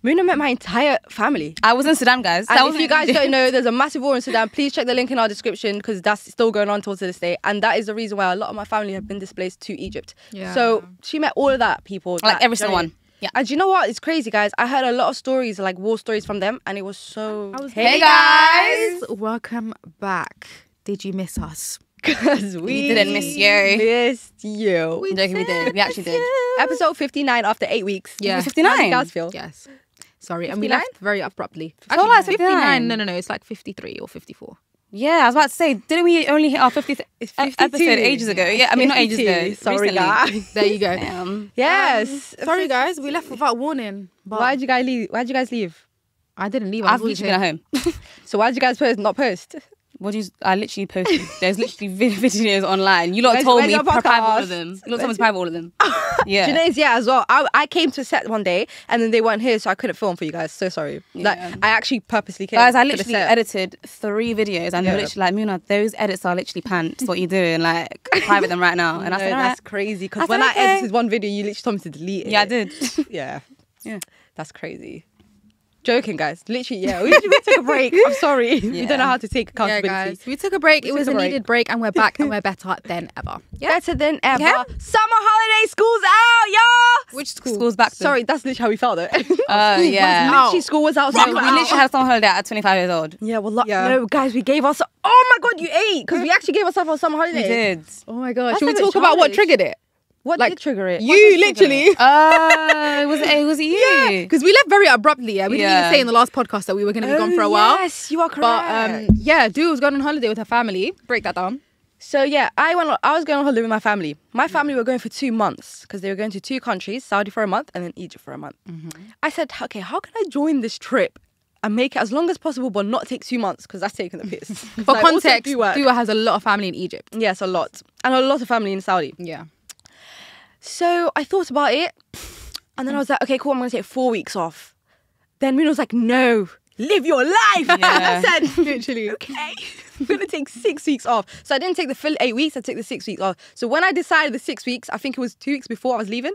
Muna met my entire family. I was in Sudan, guys. And if you guys don't know, there's a massive war in Sudan. Please check the link in our description because that's still going on till to this day. And that is the reason why a lot of my family have been displaced to Egypt. Yeah. So she met all of that people. Like every single one. Yeah. And you know what? It's crazy, guys. I heard a lot of stories, like war stories from them. And it was so... Hey, guys. Welcome back. Did you miss us? Because We didn't miss you. missed you. We did. We actually did. Episode 59 after 8 weeks. Yeah. 59. How do you guys feel? Yes. Sorry, and we 59? left very abruptly. Oh, like 59. 59. No, it's like 53 or 54. Yeah, I was about to say, didn't we only hit our 50th It's 52. episode ages ago? Yeah, I mean, not ages 52. ago. Sorry, recently. guys. There you go. Yes. Sorry, guys, we left without warning. But Why'd you guys leave? Why'd you guys leave? I didn't leave. I've literally been at home. So why'd you guys not post? I literally posted. There's literally videos online. You lot told me your to private all podcast? of them. You lot told me to private all of them. Yeah. Janae's, yeah, as well. I came to set one day and then they weren't here, so I couldn't film for you guys. So sorry. Like, I actually purposely came. Guys, I to the literally set. edited 3 videos and they were literally like, Muna, those edits are literally pants. What you doing? Like, private them right now. And I No, said, all that's right. crazy. I Because said, when I okay. edited one video, you literally told me to delete it. Yeah, I did. Yeah. Yeah. That's crazy. Joking, guys. Literally, yeah. We took a break. I'm sorry. We don't know how to take Yeah, accountability. guys, we took a break. We It was took a a break. needed break, and we're back, and we're better than ever. Yeah. Better than ever. Yeah. Summer holiday, school's out, y'all. Which school? School's back. Sorry, that's literally how we felt though. Oh, yeah. Literally, school was out. So we literally had summer holiday at 25 years old. Yeah, well, Yeah. no, guys, we gave us. Oh my god, you ate because we actually gave ourselves a summer holiday. We did. Oh my god! That's Should we a bit talk about what childish. triggered it? What Like, did trigger it? You What did trigger literally. it? Was it you? Because we left very abruptly. Yeah, we didn't Yeah. even say in the last podcast that we were going to be gone for a while. Yes, you are correct. But yeah, Doo was going on holiday with her family. Break that down. So yeah, I was going on holiday with my family. My family were going for 2 months because they were going to 2 countries, Saudi for a month and then Egypt for a month. I said, okay, how can I join this trip and make it as long as possible but not take 2 months because that's taking the piss. For Like, also context, do work. Dua has a lot of family in Egypt. Yes, a lot. And a lot of family in Saudi. Yeah. So I thought about it and then I was like, okay, cool, I'm going to take 4 weeks off. Then Mina was like, no, live your life. And I said, literally, okay, I'm going to take 6 weeks off. So I didn't take the full 8 weeks, I took the 6 weeks off. So when I decided the 6 weeks, I think it was 2 weeks before I was leaving.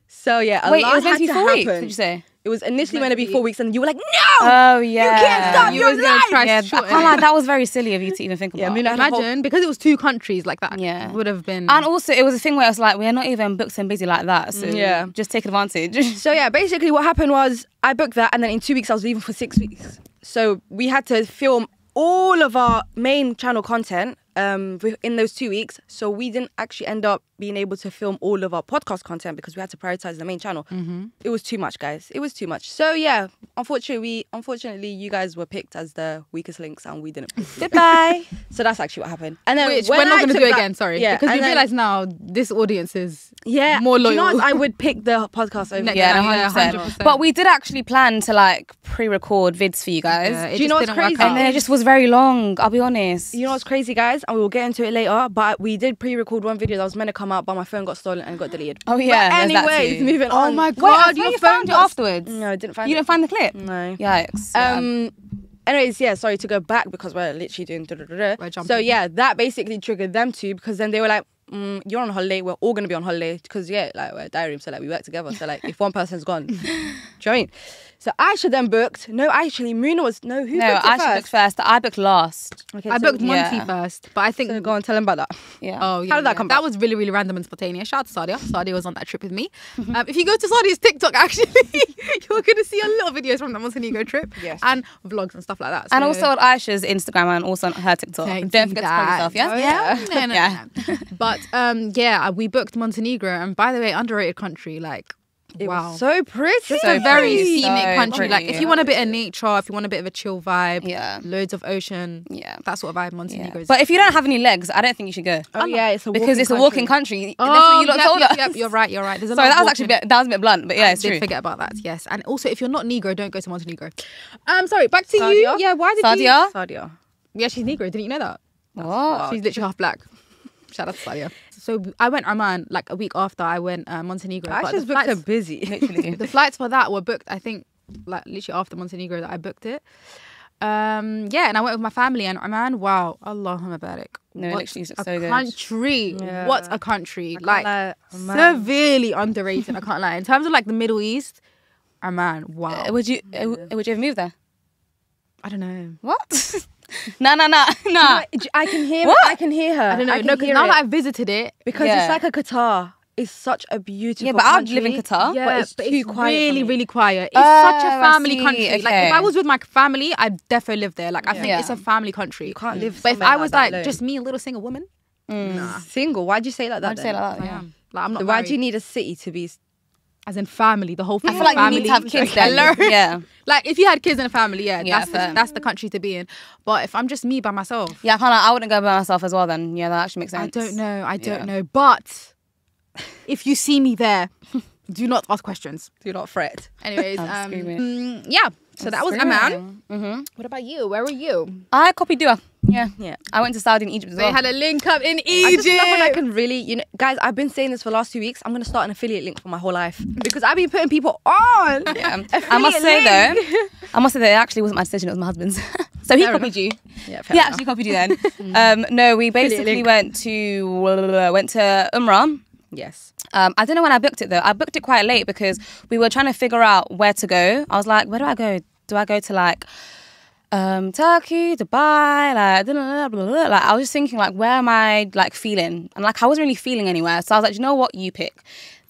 So yeah, Wait, lot it was meant to be had 4 weeks, happen. did you say? It was initially meant to be be. 4 weeks and you were like, no! Oh, yeah. You can't stop You your was gonna life! try Yeah, I to shorten can't it. lie, that was very silly of you to even think Yeah, about. Mina had a whole- Imagine, because it was 2 countries like that. Yeah. Would have been. And also, it was a thing where it's like, we're not even booked and busy like that. So Yeah. just take advantage. So yeah, basically what happened was I booked that and then in 2 weeks I was leaving for 6 weeks. So we had to film all of our main channel content in those 2 weeks. So we didn't actually end up being able to film all of our podcast content because we had to prioritize the main channel. It was too much, guys. It was too much. So yeah, unfortunately, you guys were picked as the weakest links and we didn't. Goodbye. So that's actually what happened. And then Which when we're not I going to took do that- again, sorry. Yeah, Because and we then- realise now this audience is yeah, more do you know loyal. what? I would pick the podcast over. Next Yeah, time, 100%. 100%. But we did actually plan to like pre-record vids for you guys. Yeah, it Do you just know what's didn't work crazy? out. And then it just was very long, I'll be honest. You know what's crazy, guys? And we will get into it later. But we did pre-record one video that was meant to come out, but my phone got stolen and got deleted. Oh, yeah, But there's that anyways, too. moving Oh on. my Wait, God, I thought your you phone found it got- afterwards. No, I didn't find You it. didn't find the clip? No. Yikes. Yeah. Anyways, yeah, sorry to go back because we're literally doing We're jumping. So yeah, that basically triggered them too because then they were like, you're on holiday, we're all gonna be on holiday because yeah, like we're a diary room, so like we work together. So like if one person's gone, do you know what I mean? So Aisha then booked. No, actually, Muna was who No, booked it I should book first. I booked last. Okay, I so- booked Monty yeah. first, but I think. So go on, tell them about that. Yeah. Oh, yeah. How did that yeah. come That about? was really, really random and spontaneous. Shout out to Sadia. Sadia was on that trip with me. If you go to Sadia's TikTok, actually, you're going to see a lot of videos from the Montenegro trip. Yes. And vlogs and stuff like that. And So- also on Aisha's Instagram and also on her TikTok. Thank Don't you, forget to follow Dad. yourself, yeah? Oh, Yeah. No. Yeah. But yeah, we booked Montenegro, and by the way, underrated country. Like, It wow. was so pretty. It's So a very pretty. scenic So country. Like, pretty. if you want a bit of nature, if you want a bit of a chill vibe, Yeah. loads of ocean, Yeah. that sort of vibe, Montenegro. But if you don't have any legs, I don't think you should go. Oh yeah, it's a Because it's a walking country. That's oh, what you lot yep, told yep, us. yep, you're right. There's a Sorry, lot that of was actually walking. that was a bit blunt, but yeah, it's I did true. forget about that. Yes, and also if you're not Negro, don't go to Montenegro. Sorry, back to you. Sadia? Yeah, why did Sadia? Sadia. Yeah, she's Negro. Didn't you know that? What? She's literally half black. Shout out to Sadia. So I went Oman like a week after I went Montenegro. but Aisha's the booked her flights, busy. Literally. the flights for that were booked. I think like literally after Montenegro that I booked it. Yeah, and I went with my family and Oman. Wow, Allahumma barik. No, it What literally looks a so good. country. Yeah. What a country. can't Like lie, Oman. severely underrated. I can't lie. In terms of like the Middle East, Oman. Wow. Would you ever move there? I don't know. What? No. I can hear. What? I can hear her. I don't know. can No, because hear now it that I've visited it, because Yeah. it's like a Qatar. It's such a beautiful. Yeah, but I'd country. live in Qatar. yeah, but it's too quiet. really, for me. really quiet. It's such a I family see. country. Like Okay. if I was with my family, I'd defo live there. Like I think Yeah. it's a family country. You can't live. But if somewhere I was that like alone. just me, a little single woman, nah. single, why'd you say it like that? I'd say then? like that. I Yeah. am. Like I'm not. So why do you married. need a city to be? As in family, the whole. I feel like family. you need to have kids then. Hello. Yeah. Like if you had kids in a family, yeah, Yeah, fair. that's the country to be in. But if I'm just me by myself, Yeah, I wouldn't go by myself as well then. Yeah, that actually makes sense. I don't know. I don't Yeah. know. But if you see me there, do not ask questions. Do not fret. Anyways, I'm screaming. yeah. So that was Oman. Mm-hmm. What about you? Where were you? I copied Dua. Yeah. Yeah. I went to Saudi and Egypt as They well. had a link up in I just Egypt. love when I can really, guys. I've been saying this for the last 2 weeks. I'm gonna start an affiliate link for my whole life because I've been putting people on. Yeah. I must say though, it actually wasn't my decision, it was my husband's. So he Fair copied you. Yeah, He actually copied you then. No, we basically link. went to Umrah. Yes. I don't know when I booked it though. I booked it quite late because we were trying to figure out where to go. I was like, where do I go? Do I go to like Turkey, Dubai, like, blah, blah, blah, blah. Like I was just thinking like, where am I like feeling? And like I wasn't really feeling anywhere. So I was like, you know what? You pick.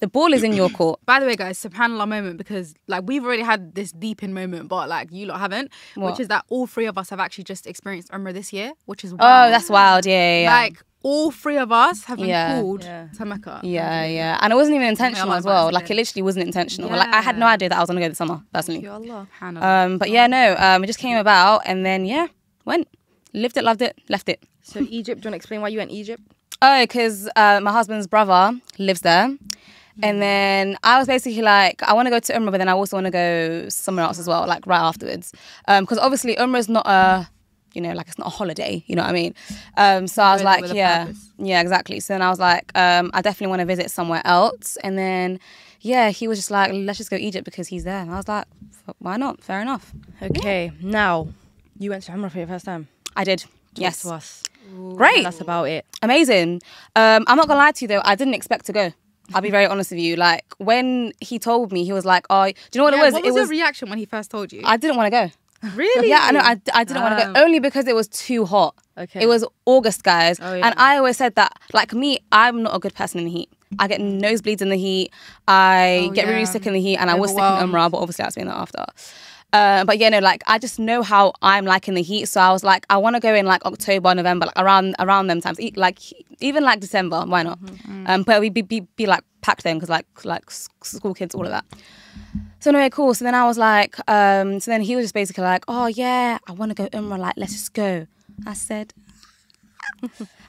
The ball is in your court. By the way, guys, subhanAllah moment, because like we've already had this deep in moment, but like you lot haven't, What? which is that all three of us have actually just experienced Umrah this year, which is Oh, wild. that's wild. Yeah. Like all three of us have been Yeah. called Yeah. to Mecca. Yeah. And it wasn't even intentional Allah as well. advised Like it. it literally wasn't intentional. Like I had no Yeah. idea that I was gonna go this summer, personally. Ya Allah. SubhanAllah. But yeah, no, it just came about and then yeah, went. Lived it, loved it, left it. So Egypt. Do you want to explain why you went Egypt? Oh, because my husband's brother lives there. And then I was basically like, I want to go to Umrah, but then I also want to go somewhere else as well, like right afterwards. Because obviously Umrah is not a, like it's not a holiday, you know what I mean? So I was Go there like, with a yeah, purpose. yeah, exactly. So then I was like, I definitely want to visit somewhere else. And then, yeah, he was just like, let's just go Egypt because he's there. And I was like, why not? Fair enough. Okay. Now, you went to Umrah for your first time. I did. Talk Yes. to us. Great. That's about it. Amazing. I'm not gonna lie to you though, I didn't expect to go. I'll be very honest with you. Like when he told me, he was like, "Oh, do you know what Yeah, it was? What was your reaction when he first told you? I didn't want to go. Really? Yeah, I know. I didn't want to go only because it was too hot. Okay. It was August, guys, Oh, yeah. and I always said that. Like me, I'm not a good person in the heat. I get nosebleeds in the heat. I Oh, get really yeah. sick in the heat, and I was sick in Overwhelmed. Umrah, but obviously I was doing that after. But yeah, no, like I just know how I'm like in the heat, so I was like, I want to go in like October, November, like around them times, like even like December, why not? But we be like packed then because like school kids, all of that. So anyway, cool. So then I was like, so then he was just basically like, oh yeah, I want to go Umrah, like let's just go. I said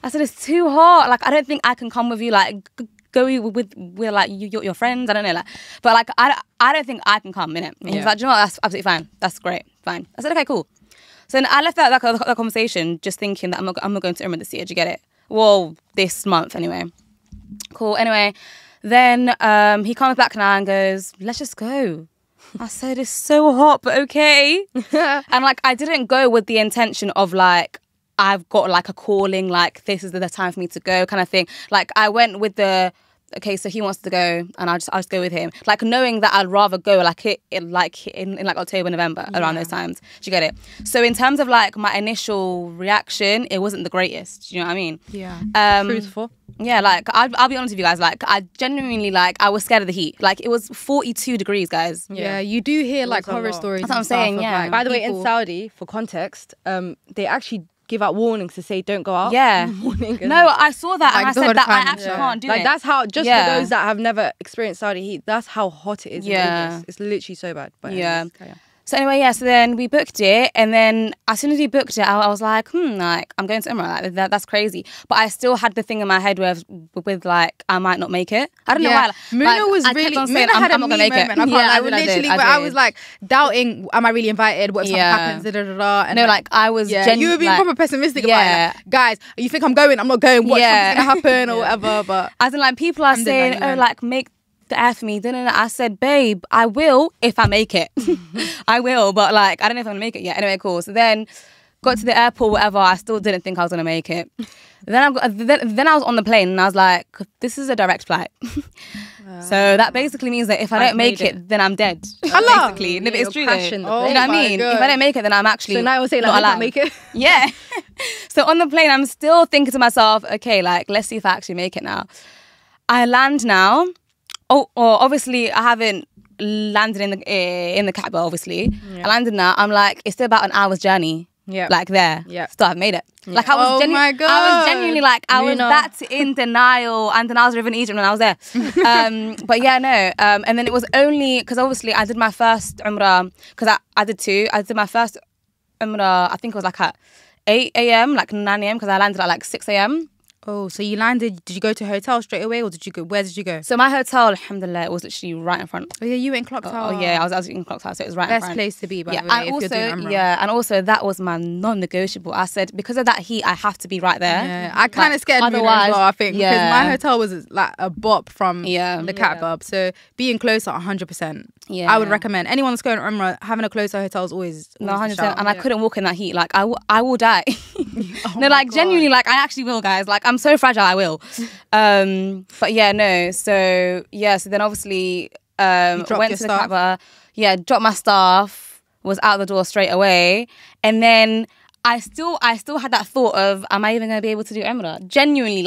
it's too hot. Like I don't think I can come with you. Like go with like your friends. I don't know. Like, but like I don't think I can come in it. And he was Yeah. like, do you know what? That's absolutely fine. That's great. Fine. I said okay, cool. So then I left that conversation just thinking that I'm not going to Umrah this year. Do you get it? Well, this month anyway. Cool. Anyway, then he comes back now and goes, let's just go. I said, it's so hot, but okay. And like, I didn't go with the intention of like, I've got like a calling, like this is the time for me to go kind of thing. Like I went with the, okay, so he wants to go and I'll just go with him. Like knowing that I'd rather go in October, November, around those times. Do you get it? So in terms of like my initial reaction, it wasn't the greatest. Do you know what I mean? Yeah. Truthful. Yeah, like I'll be honest with you guys, like I genuinely I was scared of the heat. Like it was 42 degrees, guys. Yeah, you do hear like was a horror lot. stories. That's what and I'm stuff saying, of, yeah. like, By the way, in people- Saudi, for context, they actually give out warnings to say don't go out. Yeah. Warning. No, I saw that Like and I the said whole that I time, actually yeah. can't do Like it. that's how, just Yeah. for those that have never experienced Saudi heat, that's how hot it is in Yeah. August. It's literally so bad. But Yeah. anyways, carry on. So anyway, yeah, so then we booked it, and then as soon as we booked it, I was like, like, I'm going to Umrah, like, that's crazy. But I still had the thing in my head with like, I might not make it. I don't know why. Muna Like, was I kept really. on saying, Muna had I'm a not gonna me make it. moment. I can't Yeah, lie. I did, I Literally, did. where I was like doubting, am I really invited? What if something Yeah. happens? Da, da, da, da. And No, like, I was yeah, you were being like, proper pessimistic yeah. about it. Like, guys, you think I'm going? I'm not going. What Yeah. something's gonna happen or whatever? But as in, like, people are Alhamdulillah, saying, you oh, went. like, make the air for me. I said, babe, I will if I make it. I will, but like, I don't know if I'm gonna make it yet. Anyway, cool. So then got to the airport, whatever. I still didn't think I was gonna make it. Then I was on the plane and I was like, this is a direct flight. So that basically means that if I I've don't make made it, then I'm dead. Allah. Basically. No, but You're it's true though. crashing the You plane. know what I Oh my mean? God. If I don't make it, then I'm actually So now I was saying, not like, I alive. can't make it. Yeah. So on the plane, I'm still thinking to myself, okay, like, let's see if I actually make it now. I land now. Oh, or obviously I haven't landed in the Kaaba, obviously. I landed now. I'm like, it's still about an hour's journey. Yeah. Like there. Yeah. Still I've made it. Like I was Oh my I was genuinely like, I was Luna. that in denial, and then I was living in Egypt when I was there. But yeah, no. And then it was only, because obviously I did my first Umrah, because I did two. I did my first Umrah, I think it was like at 8 a.m, like 9 a.m, because I landed at like 6 a.m. Oh, so you landed, did you go to a hotel straight away or where did you go? So my hotel, alhamdulillah, it was literally right in front. Oh yeah, you went Clock Tower. Oh yeah, I was in Clock Tower, so it was right in Best front. place to be, by Yeah, the way, and if also, you're doing Umrah. yeah, and also that was my non-negotiable. I said, because of that heat, I have to be right there. Yeah, I kind of Like, scared Muna as otherwise, well, I think, because yeah. my hotel was like a bop from Yeah. the Kaaba. So being closer, 100%. Yeah. I would recommend anyone that's going to Umrah, having a closer hotel is always No, the 100%. shout. And I couldn't walk in that heat. Like, I will die. Oh No, my like, God. genuinely, like, I actually will, guys. Like, I'm so fragile, I will. But yeah, no. So, yeah, so then obviously dropped went your to the stuff? Kaaba. Yeah, dropped my stuff, was out the door straight away. And then I still had that thought of, am I even going to be able to do Umrah? Genuinely.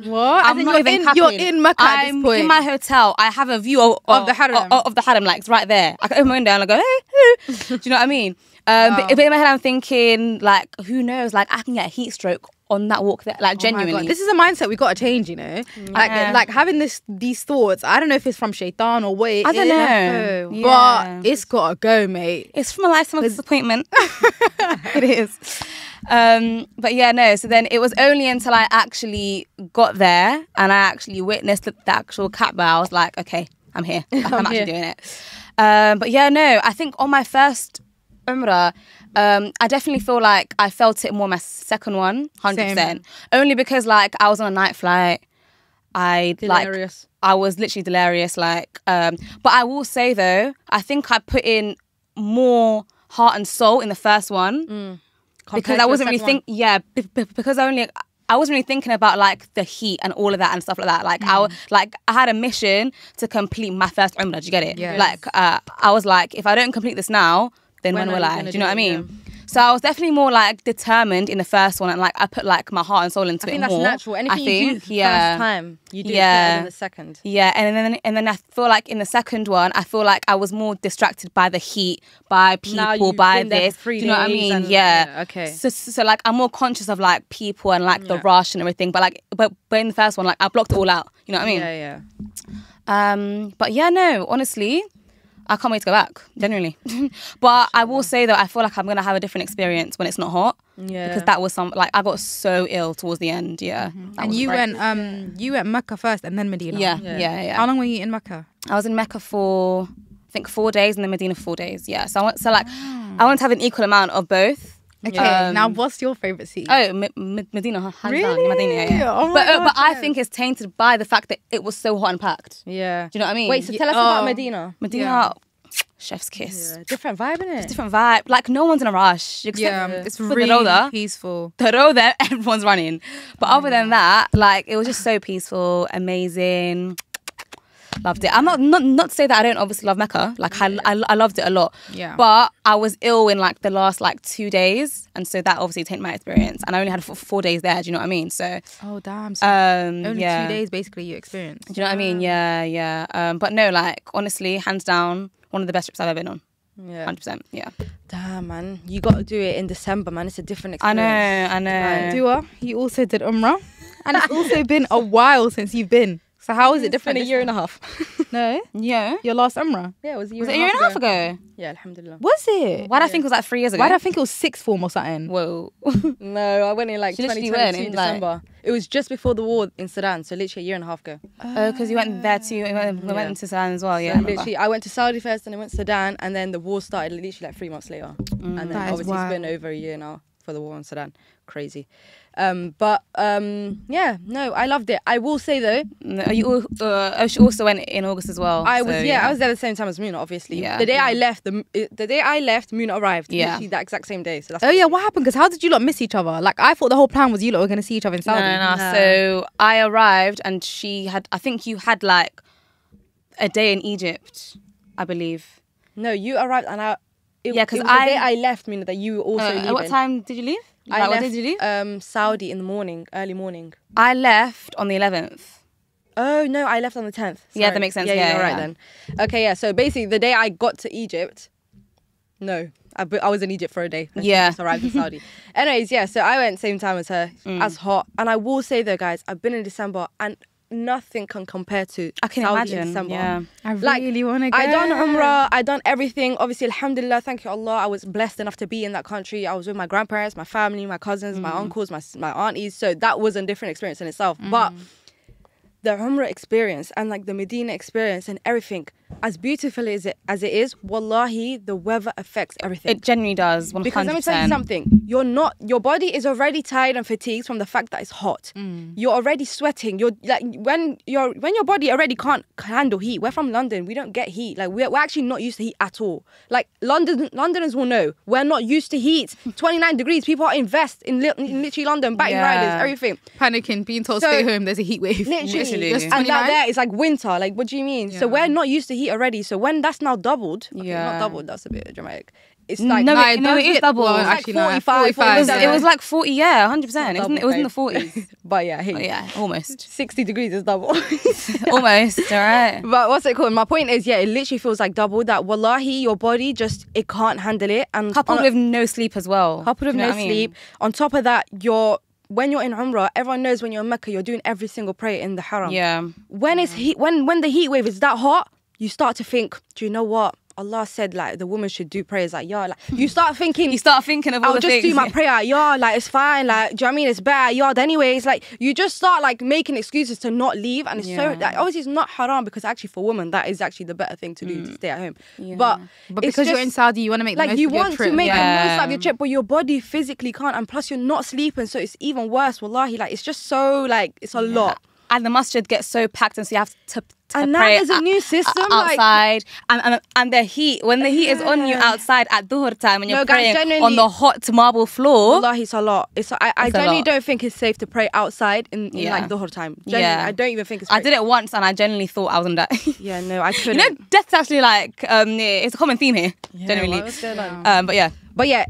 What? I'm As in not even you're capping. in Mecca at this I'm point. in my hotel. I have a view of the Haram. Of the Haram, like, it's right there. I can open my window and I go, hey. Do you know what I mean? But in my head, I'm thinking, like, who knows? Like, I can get a heat stroke on that walk there. Like, Oh my genuinely. God. This is a mindset we got to change, you know? Like having these thoughts, I don't know if it's from shaitan or what it I don't is, know. but it's got to go, mate. It's from a lifetime of disappointment. It is. But yeah, no. So then it was only until I actually got there and I actually witnessed the actual Kaaba, I was like, okay, I'm here. Like, I'm actually doing it. But yeah, no. I think on my first Umrah, I definitely feel like I felt it more my second one, 100%. Same. Only because like I was on a night flight. Delirious. I was literally delirious. Like, but I will say though, I think I put in more heart and soul in the first one because I wasn't really thinking. Yeah, because I wasn't really thinking about like the heat and all of that and stuff like that. Like I had a mission to complete my first Umrah. Do you get it? Yes. Like I was like, if I don't complete this now, then when will I? Do you know what I mean? So I was definitely more like determined in the first one, and like I put like my heart and soul into I think it that's more. natural. Anything you do first time, you do it better than the second. Yeah, and then I feel like in the second one, I feel like I was more distracted by the heat, by Now people, you've by been there this. for 3 Do you know what I days mean? and- Yeah. yeah, okay. So like I'm more conscious of like people and like the rush and everything. But like but in the first one, like I blocked it all out. You know what I mean? Yeah. But yeah, no, honestly, I can't wait to go back, genuinely. But I will say though, I feel like I'm gonna have a different experience when it's not hot. Yeah. Because that was like I got so ill towards the end. Yeah. That And was you great. went Mecca first and then Medina. Yeah. How long were you in Mecca? I was in Mecca for I think 4 days and then Medina for 4 days. Yeah. So I wanted to have an equal amount of both. Okay, now what's your favourite city? Oh, Medina, hands down. Really? Medina, yeah. Oh my God, but I yes. think it's tainted by the fact that it was so hot and packed. Yeah. Do you know what I mean? Wait, so tell us about Medina. Medina, Yeah. chef's kiss. Yeah. Different vibe, innit? Different vibe. Like no one's in a rush. Except It's for the really road peaceful. The road there, everyone's running. But other than that, like it was just so peaceful, amazing. Loved it. I'm not to say that I don't obviously love Mecca. Like I loved it a lot. Yeah. But I was ill in like the last like 2 days, and so that obviously tainted my experience. And I only had 4 days there. Do you know what I mean? So Oh damn! So only 2 days basically you experienced. Do you know what I mean? Yeah. But no, like honestly, hands down, one of the best trips I've ever been on. Yeah. 100%. Yeah. Damn, man. You got to do it in December, man. It's a different I experience. know. Dua, you also did Umrah, and it's also been a while since you've been. So how is it It's different? been a year and a half. No, Yeah. your last Umrah. Yeah, it was a year, Was it a year and a half ago? Yeah, alhamdulillah. Was it? Why did I think it was like 3 years ago? Why did I think it was sixth form or something? Whoa. No, I went in like She literally 2022 went in, like- December. It was just before the war in Sudan, so literally a year and a half ago. Oh, because you went there too. We went into Sudan as well. Yeah. I So remember. literally, I went to Saudi first, and I went to Sudan, and then the war started literally like 3 months later. And then That is obviously wild. it's been over a year now. for the war in Sudan. Crazy. Yeah, no, I loved it. I will say though, She also went in August as well. I was I was there at the same time as Muna, obviously. Yeah. The day I left, the day I left, Muna arrived. Yeah. Literally that exact same day. So that's Oh yeah, what happened? Because how did you lot miss each other? Like I thought the whole plan was you lot were going to see each other in Saudi. No. So I arrived and she had, I think you had like a day in Egypt, I believe. No, you arrived and it was because the day I left, Muna, that you were also leaving. At what time did you leave? I what left, day did you leave? Saudi in the morning, early morning. I left on the 11th. Oh no, I left on the 10th. Yeah, that makes sense. Yeah, you're right then. Okay, yeah. So basically, the day I got to Egypt, I was in Egypt for a day. Yeah. Just arrived in Saudi. Anyways, yeah. So I went same time as her, as hot. And I will say though, guys, I've been in December and nothing can compare to I can Saudi imagine. in December. Yeah. I really want to go. I done Umrah, I done everything. Obviously, alhamdulillah, thank you Allah. I was blessed enough to be in that country. I was with my grandparents, my family, my cousins, my uncles, my aunties. So that was a different experience in itself. But the Umrah experience and like the Medina experience and everything, as beautiful as it is, wallahi, the weather affects everything. It genuinely does. 100%. Because let me tell you something. Your body is already tired and fatigued from the fact that it's hot. You're already sweating. You're like when your body already can't handle heat. We're from London. We don't get heat. Like we're actually not used to heat at all. Like Londoners will know. We're not used to heat. 29 degrees. People are invest in literally London, batting riders, everything. Panicking, being told stay home. There's a heat wave. Literally. Just And 29? out there it's like winter. Like what do you mean? So we're not used to heat already. So when that's now doubled, okay, Yeah. not doubled, that's a bit dramatic. It's like No, it it does is get- double. well, It's like actually, no, 45, 45. It was like 40, yeah, 100%. It was in the Double, 40s. but yeah, hey, Oh, yeah, almost. 60 degrees is double. Almost, all right. But what's it called? My point is, yeah, it literally feels like double. That wallahi, your body just it can't handle it. And Coupled with no sleep as well. coupled with Do you know no what I mean? sleep. On top of that, when you're in Umrah, everyone knows when you're in Mecca, you're doing every single prayer in the Haram. Yeah. When it's heat, when the heat wave is that hot, you start to think, do you know what? Allah said like the woman should do prayers like like you start thinking You start thinking of all I'll the just things. do my prayer, like it's fine, like do you know what I mean? It's better, anyways. Like you just start like making excuses to not leave, and it's so like, obviously it's not haram because actually for women that is actually the better thing to do to stay at home. But But it's because you're just- in Saudi, you want to make the like most you of your want trip. to make the Yeah. most out of your trip, but your body physically can't, and plus you're not sleeping, so it's even worse. Wallahi, like it's just so like it's a lot. And the masjid gets so packed, and so you have to And now pray there's a new system, like- outside, and the heat. When the heat is on you outside at dhuhr time, and you're No, guys, praying genuinely- on the hot marble floor. Wallahi, it's a lot. I It's a genuinely lot. don't think it's safe to pray outside in Yeah. like dhuhr time. Genuinely, I don't even think it's. I did it once, and I genuinely thought I was gonna die. Yeah, no, I You couldn't. know, death's actually like it's a common theme here. Genuinely, what's going on? but yeah. But yeah,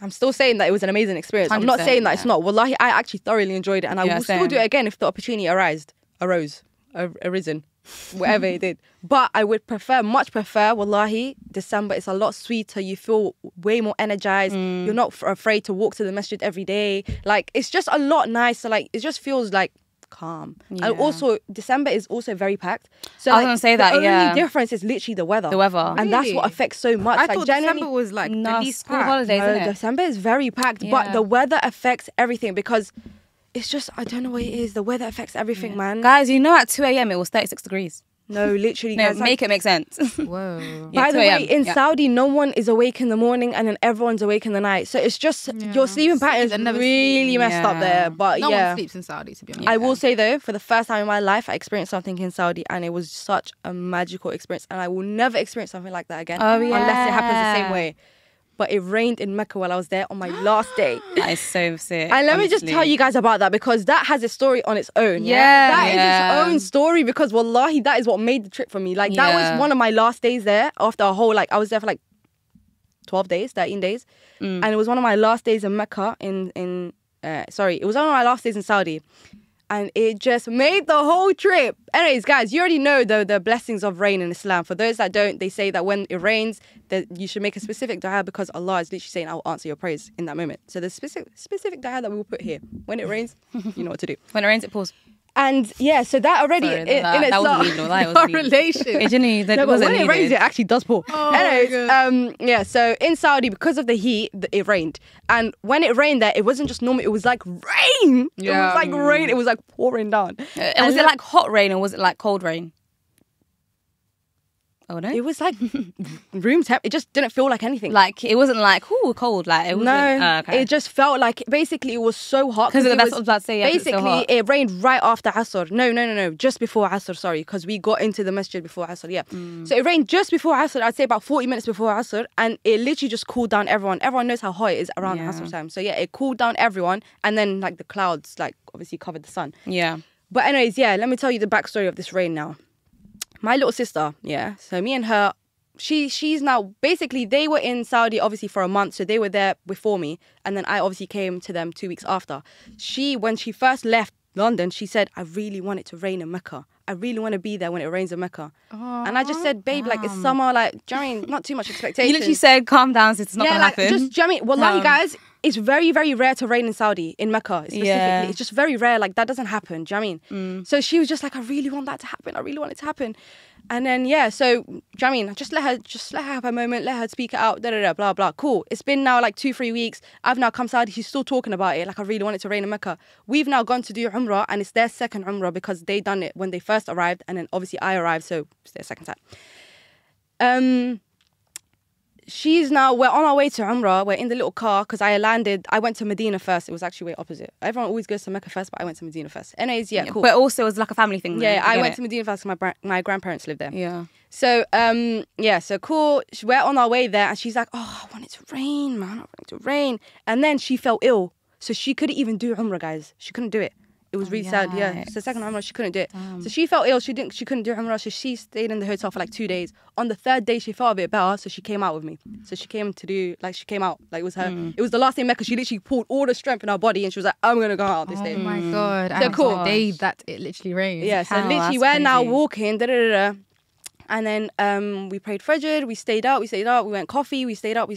I'm still saying that it was an amazing experience. I'm not 100%, saying that it's yeah. not. Wallahi, I actually thoroughly enjoyed it, and I Yeah, will still same. do it again if the opportunity arisen, whatever it did. But I would much prefer, wallahi, December. It's a lot sweeter. You feel way more energized. You're not afraid to walk to the masjid every day. Like it's just a lot nicer. Like it just feels like calm. Yeah. And also December is also very packed. So I was like, gonna say that, the yeah. only difference is literally the weather. The weather. And that's what Really? affects so much. I like thought genuinely- December was like No, the least school packed. holidays, no, isn't it? December is very packed, but Yeah. the weather affects everything because it's just, I don't know what it is. The weather affects everything, man. Guys, you know at 2 a.m. it was 36 degrees. No, literally, No, guys. make it make sense. Whoa. Yeah, By the 2 a.m. way, in Yeah. Saudi, no one is awake in the morning and then everyone's awake in the night. So it's just, your sleeping pattern is They never really sleep. messed up Yeah. there. But No yeah. one sleeps in Saudi, to be honest. I will say though, for the first time in my life, I experienced something in Saudi and it was such a magical experience. And I will never experience something like that again. Oh, Unless it happens the same yeah. way. But it rained in Mecca while I was there on my last day. That is so sick. And let me just honestly. tell you guys about that because that has a story on its own. Yeah. That is Yeah. its own story because wallahi, that is what made the trip for me. Like that Yeah. was one of my last days there after a whole, like I was there for like 12 days, 13 days. And it was one of my last days in Mecca it was one of my last days in Saudi. And it just made the whole trip. Anyways, guys, you already know the blessings of rain in Islam. For those that don't, they say that when it rains, that you should make a specific dua because Allah is literally saying, I will answer your prayers in that moment. So there's specific dua that we will put here. When it rains, you know what to do. When it rains, it pours. And yeah, so that already Sorry, in that itself. wasn't legal. That Our was legal. relation. It genuinely, that No, but wasn't when it rains, needed. it actually does pour. my Anyways, yeah, so in Saudi, because of the heat, it rained. And when it rained there, it wasn't just normal, it was like rain. It Yeah. was like rain, it was like pouring down. Was it like hot rain or was it like cold rain? Oh no. It was like room temp. It just didn't feel like anything. Like it wasn't like cold. Like it wasn't. No, Okay. it just felt like basically it was so hot. Because it that's what I was about to say. Yeah, 'cause it's so basically hot. it rained right after Asr. No, just before Asr. Sorry, because we got into the masjid before Asr. Yeah, so it rained just before Asr. I'd say about 40 minutes before Asr, and it literally just cooled down everyone. Everyone knows how hot it is around Asr time. So yeah, it cooled down everyone, and then like the clouds like obviously covered the sun. Yeah. But anyways, yeah, let me tell you the backstory of this rain now. My little sister, yeah. So me and her. She's now basically they were in Saudi obviously for a month, so they were there before me, and then I obviously came to them 2 weeks after. When she first left London, she said, I really want it to rain in Mecca. I really want to be there when it rains in Mecca. And I just said, babe, like it's summer, like do you know what I mean? Not too much expectation. You literally said, calm down, it's not gonna happen. Just do you know what I mean? Wallahi guys, it's very, very rare to rain in Saudi, in Mecca specifically. Yeah. It's just very rare, like that doesn't happen, do you know what I mean? So she was just like, I really want that to happen. I really want it to happen. And then yeah, so do you know what I mean? Just let her have her moment, let her speak it out, blah blah. Cool. It's been now like 2-3 weeks. I've now come Saudi, she's still talking about it, like I really want it to rain in Mecca. We've now gone to do Umrah, and it's their second Umrah because they done it when they first arrived, and then obviously I arrived, so it's their second time. We're on our way to Umrah. We're in the little car because I went to Medina first. It was actually way opposite. Everyone always goes to Mecca first, but I went to Medina first. Anyways, yeah, cool. But also it was like a family thing. Yeah, I went to Medina first because my grandparents lived there. Yeah. So, so cool. We're on our way there and she's like, oh, I want it to rain, man. I want it to rain. And then she fell ill. So she couldn't even do Umrah, guys. She couldn't do it. It was really sad. Yeah, it's the second Umrah, she couldn't do it. So she felt ill. She couldn't do Umrah. So she stayed in the hotel for like 2 days. On the third day, she felt a bit better. So she came out with me. So she came out. Like it was her. It was the last day in Mecca. She literally pulled all the strength in her body and she was like, I'm going to go out this day. Oh my God. So cool. The day that it literally rained. Yeah, so How? literally That's we're now crazy. walking. And then we prayed Fajr, we stayed up, we went coffee, we stayed up.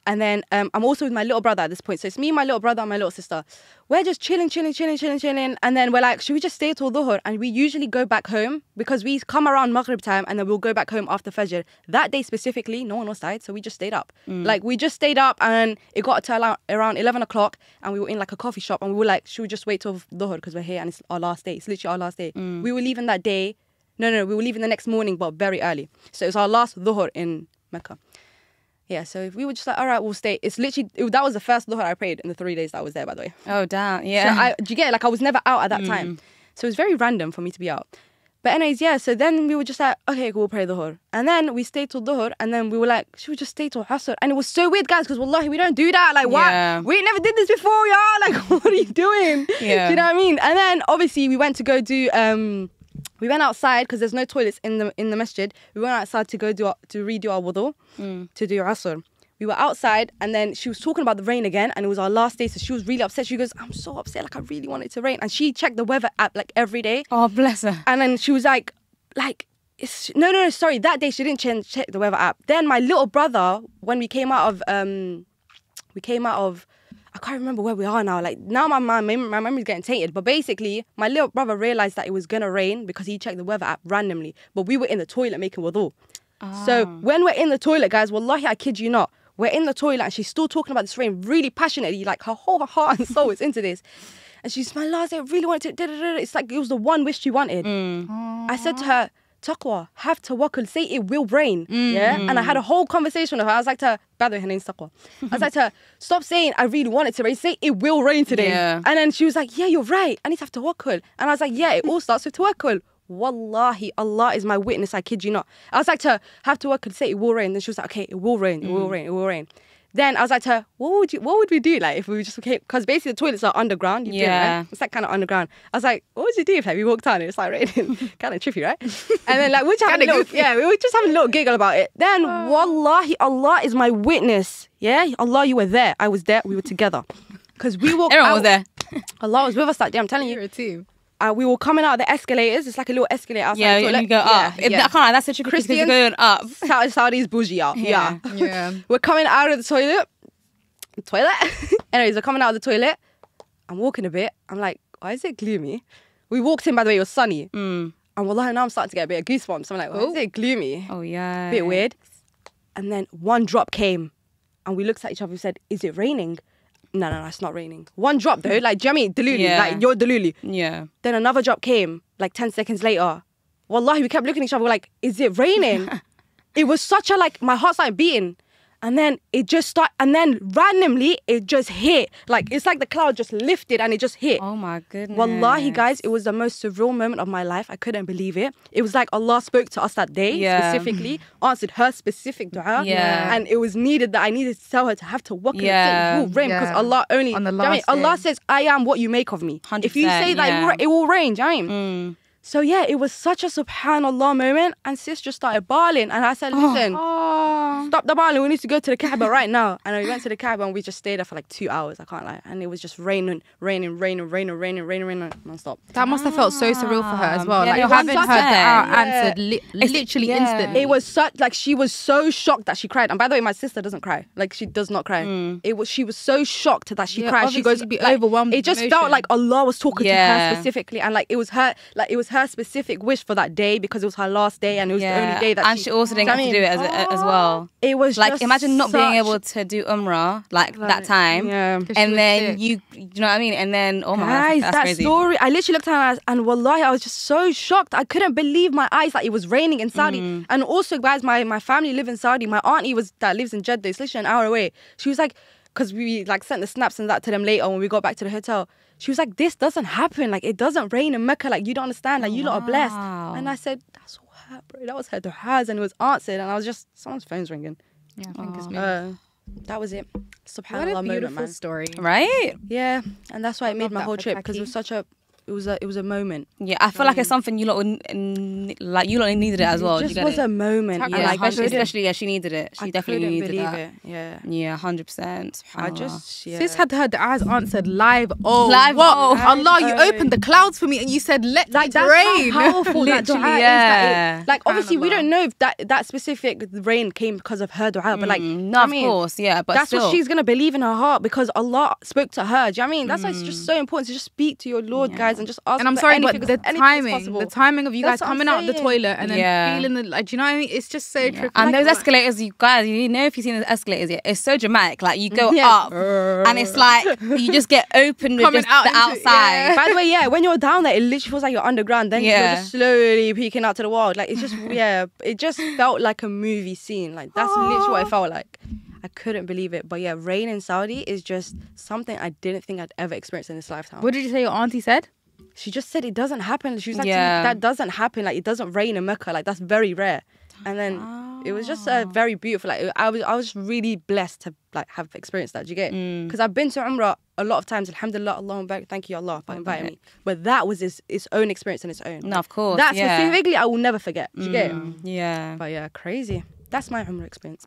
And then I'm also with my little brother at this point. So it's me, my little brother, and my little sister. We're just chilling. And then we're like, should we just stay till Dhuhr? And we usually go back home because we come around Maghrib time and then we'll go back home after Fajr. That day specifically, no one was tired, so we just stayed up. Like we just stayed up and it got to around 11 o'clock and we were in like a coffee shop and we were like, should we just wait till Dhuhr because we're here and it's our last day. It's literally our last day. We were leaving that day. No, we were leaving the next morning, but very early. So it was our last Dhuhr in Mecca. Yeah, so we were just like, all right, we'll stay. That was the first Dhuhr I prayed in the 3 days that I was there, by the way. Oh, damn. Yeah. So do you get it? Like, I was never out at that time. So it was very random for me to be out. But anyways, yeah, so then we were just like, okay, we'll pray Dhuhr. And then we stayed till Dhuhr, and then we were like, should we just stay till Asr? And it was so weird, guys, because wallahi, we don't do that. Like, what? Yeah. We never did this before, y'all. Like, what are you doing? Yeah. Do you know what I mean? And then, obviously, we went to go do... we went outside because there's no toilets in the masjid. We went outside to go to redo our wudu, to do Asr. We were outside and then she was talking about the rain again and it was our last day. So she was really upset. She goes, I'm so upset. Like, I really want it to rain. And she checked the weather app like every day. Oh, bless her. And then she was like, no, sorry. That day she didn't check the weather app. Then my little brother, when we came out of, I can't remember where we are now. Like, now my memory's getting tainted. But basically, my little brother realised that it was going to rain because he checked the weather app randomly. But we were in the toilet making wudu. So when we're in the toilet, guys, wallahi, I kid you not, we're in the toilet and she's still talking about this rain really passionately. Like, her whole heart and soul is into this. And she's, my last day, I really wanted to... It's like it was the one wish she wanted. I said to her, Taqwa, have tawakkul, say it will rain. Yeah? And I had a whole conversation with her. I was like to her, by the way, her name's Taqwa. I was like to her, stop saying I really want it to rain. Say it will rain today. Yeah. And then she was like, yeah, you're right. I need to have tawakkul. And I was like, yeah, it all starts with tawakkul. Wallahi, Allah is my witness. I kid you not. I was like to her, have tawakkul, say it will rain. Then she was like, okay, it will rain. It will rain. It will rain. Then I was like to her, what would we do like if we were just okay? Because basically the toilets are underground. You've been, right? It's like kind of underground. I was like, what would you do if like we walked out and it's like raining? Kind of trippy, right? And then like we were just having we were just having a little giggle about it. Then wallahi, Allah is my witness. Yeah, Allah, you were there. I was there. We were together. Because we walked Everyone out. was there. Allah was with us that day. I'm telling you. You're a team. We were coming out of the escalators. It's like a little escalator outside the toilet. Yeah, you go up. I can't lie, that's such a because you're going up. Saudi's bougie out. Yeah. We're coming out of the toilet. Anyways, we're coming out of the toilet. I'm walking a bit. I'm like, why is it gloomy? We walked in, by the way, it was sunny. And wallahi, now I'm starting to get a bit of goosebumps. I'm like, why is it gloomy? Oh, yeah. Bit weird. And then one drop came. And we looked at each other and said, is it raining? No, it's not raining. One drop though, like, do you know what I mean? Delulu, like, you're Delulu. Yeah. Then another drop came, like 10 seconds later. wallahi, we kept looking at each other. We're like, is it raining? It was such a like, my heart started beating. And then it just started, and then randomly it just hit. Like, it's like the cloud just lifted and it just hit. Oh my goodness. Wallahi, guys, it was the most surreal moment of my life. I couldn't believe it. It was like Allah spoke to us that day, specifically, answered her specific dua. Yeah. And it was needed that I needed to tell her to have to walk in Yeah. the rain, because Allah only, On the do you know what I mean? last Allah day. says, I am what you make of me. 100%, If you say that, yeah. it will rain, do you know what I mean? So yeah, it was such a subhanallah moment, and sis just started bawling, and I said, listen, stop the bawling, we need to go to the Kaaba right now. And we went to the Kaaba and we just stayed there for like 2 hours, I can't lie. And it was just raining non-stop. That must have felt so surreal for her as well. Yeah, Like it was having her such a- answered literally instantly. It was such, like, she was so shocked that she cried. And by the way, my sister doesn't cry. Like, she does not cry. She was so shocked that she Yeah, cried. She obviously goes, you'd be like, overwhelmed it with just emotion. felt like Allah was talking to her Yeah. specifically, and like it was her specific wish for that day, because it was her last day and it was the only day that and she also didn't get to do it as well. It was Like, just imagine not being such- able to do Umrah like that time. Yeah. she And was then sick. you know what I mean? And then, oh my Guys, God, that's that crazy. story, I literally looked at her and wallahi, I was just so shocked. I couldn't believe my eyes that it was raining in Saudi. And also, guys, my family live in Saudi. My auntie that lives in Jeddah, it's literally an hour away. She was like, because we like sent the snaps and that to them later when we got back to the hotel. She was like, this doesn't happen. Like, it doesn't rain in Mecca. Like, you don't understand. Like, you lot are blessed. And I said, that's all her, bro. That was her du'as, and it was answered. And I was just, someone's phone's ringing. Yeah, I think it's me. That was it. What Subhanallah a moment, beautiful man. story. Right? Yeah, and that's why it made love my that whole for trip, because it was such a, it was a moment. Yeah, I feel like it's something you lot would, like, you lot needed it as well. It Do just you get was it? a moment. Yeah, and Yeah, I especially, yeah, she needed it. She definitely couldn't needed believe that. it. Yeah. Yeah, 100%. I just, yeah. Sis had her du'as answered live. Oh, Live, what? oh. Allah, you Live, opened the clouds for me and you said, let Like, it that's rain. how powerful that dua Literally, is. yeah. That like, obviously, we SubhanAllah. don't know if that specific rain came because of her dua, but like, No, I of mean, course, yeah, but that's still. what she's gonna believe in her heart, because Allah spoke to her. Do you know what I mean? That's why it's just so important to just speak to your Lord, guys, and just ask. And I'm for sorry, anything, but the because anything is timing, possible. the timing of you That's guys what I'm coming out of the saying. toilet and then Yeah. feeling the, like, do you know what I mean? It's just so trippy. And Like, those escalators, you guys, you know, if you've seen the escalators yet, it's so dramatic. Like, you go Yeah. up and it's like you just get open with Coming just out the into- outside. By the way, yeah, when you're down there, it literally feels like you're underground. Then you're just slowly peeking out to the world. Like, it's just, yeah, it just felt like a movie scene. Like, that's literally what it felt like. I couldn't believe it. But yeah, rain in Saudi is just something I didn't think I'd ever experienced in this lifetime. what did you say your auntie said? She just said it doesn't happen. She was like, Yeah. that doesn't happen. Like, it doesn't rain in Mecca. Like, that's very rare. And then it was just very beautiful. Like, I was really blessed to like have experienced that. Do you get? Because I've been to Umrah a lot of times. Alhamdulillah, Allahumma barik. Thank you, Allah, for inviting me. But that was its own experience on its own. No, of course. That yeah. specifically, I will never forget. Do you get? Yeah. But yeah, crazy. That's my Umrah experience.